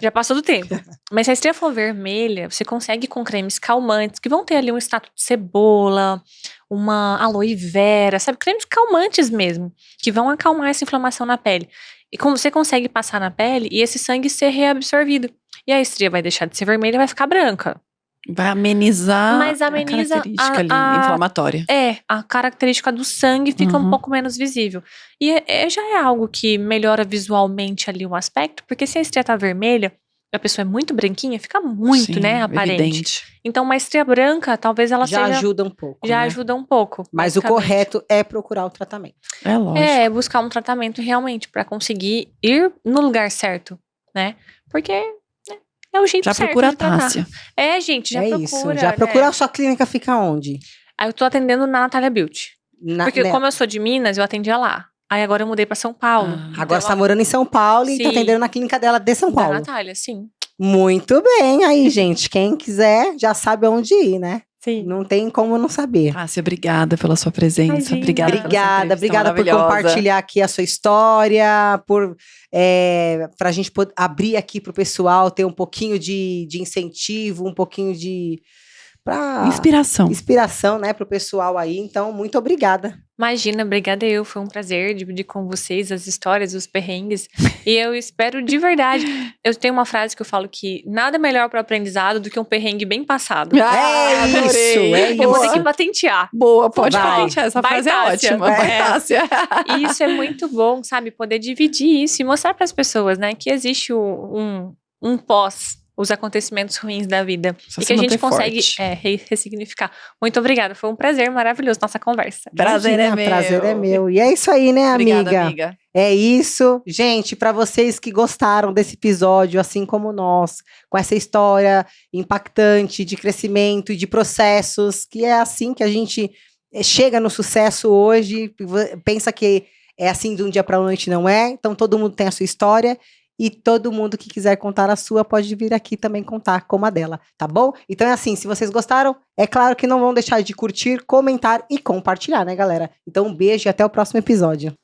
Speaker 3: Já passou do tempo. Mas se a estria for vermelha, você consegue com cremes calmantes, que vão ter ali um extrato de cebola, uma aloe vera, sabe? Cremes calmantes mesmo, que vão acalmar essa inflamação na pele. E como você consegue passar na pele e esse sangue ser reabsorvido. E a estria vai deixar de ser vermelha e vai ficar branca.
Speaker 1: Vai amenizar,
Speaker 3: Mas ameniza
Speaker 1: a característica ali, inflamatória.
Speaker 3: A característica do sangue fica um pouco menos visível. E já é algo que melhora visualmente ali o aspecto, porque se a estria tá vermelha, a pessoa é muito branquinha, fica muito,
Speaker 1: Sim,
Speaker 3: né, aparente.
Speaker 1: Evidente.
Speaker 3: Então uma estria branca, talvez ela
Speaker 2: Já
Speaker 3: seja...
Speaker 2: ajuda um pouco,
Speaker 3: Já
Speaker 2: né?
Speaker 3: ajuda um pouco.
Speaker 2: Mas o correto é procurar o tratamento.
Speaker 1: É lógico.
Speaker 3: É, buscar um tratamento realmente pra conseguir ir no lugar certo, né? Porque é o jeito
Speaker 1: Já
Speaker 3: certo
Speaker 1: procura a
Speaker 3: de tratar.
Speaker 1: Tássia.
Speaker 3: É, gente, já procura.
Speaker 2: Isso, já
Speaker 3: né?
Speaker 2: procura. A sua clínica fica onde?
Speaker 3: Aí eu tô atendendo na Natália Beauty. Porque como eu sou de Minas, eu atendia lá. Aí agora eu mudei pra São Paulo.
Speaker 2: Agora você tá morando em São Paulo e tá
Speaker 3: Sim.
Speaker 2: atendendo na clínica dela de São
Speaker 3: Da
Speaker 2: Paulo.
Speaker 3: Natália, sim.
Speaker 2: Muito bem, aí, gente. Quem quiser já sabe aonde ir, né?
Speaker 3: Sim.
Speaker 2: Não tem como não saber.
Speaker 1: Tássia, obrigada pela sua presença.
Speaker 3: Imagina.
Speaker 1: Obrigada pela sua entrevista
Speaker 2: Obrigada por
Speaker 1: maravilhosa.
Speaker 2: compartilhar aqui a sua história, pra gente poder abrir aqui pro pessoal, ter um pouquinho de incentivo, um pouquinho de inspiração, né, pro pessoal aí. Então, muito obrigada.
Speaker 3: Imagina, obrigada eu. Foi um prazer dividir com vocês as histórias, os perrengues. E eu espero de verdade. Eu tenho uma frase que eu falo que nada é melhor para aprendizado do que um perrengue bem passado.
Speaker 1: Adorei.
Speaker 3: Eu vou ter que patentear.
Speaker 1: Boa, pode
Speaker 2: Vai.
Speaker 1: patentear. Essa
Speaker 3: Vai,
Speaker 1: frase é
Speaker 3: Tássia.
Speaker 1: ótima. Vai,
Speaker 3: É.
Speaker 1: Tássia.
Speaker 3: E isso é muito bom, sabe? Poder dividir isso e mostrar para as pessoas, né? Que existe um pós os acontecimentos ruins da vida.
Speaker 1: Só
Speaker 3: e
Speaker 1: se
Speaker 3: que a gente
Speaker 1: manter
Speaker 3: consegue
Speaker 1: forte.
Speaker 3: ressignificar. Muito obrigada. Foi um prazer maravilhoso nossa conversa.
Speaker 1: Prazer é
Speaker 2: Imagina,
Speaker 1: meu.
Speaker 2: Prazer é meu. E é isso aí, né,
Speaker 1: Obrigada, amiga.
Speaker 2: É isso. Gente, para vocês que gostaram desse episódio, assim como nós, com essa história impactante de crescimento e de processos, que é assim que a gente chega no sucesso hoje, pensa que é assim de um dia para a noite, não é? Então todo mundo tem a sua história. E todo mundo que quiser contar a sua pode vir aqui também contar como a dela, tá bom? Então é assim, se vocês gostaram, é claro que não vão deixar de curtir, comentar e compartilhar, né, galera? Então um beijo e até o próximo episódio.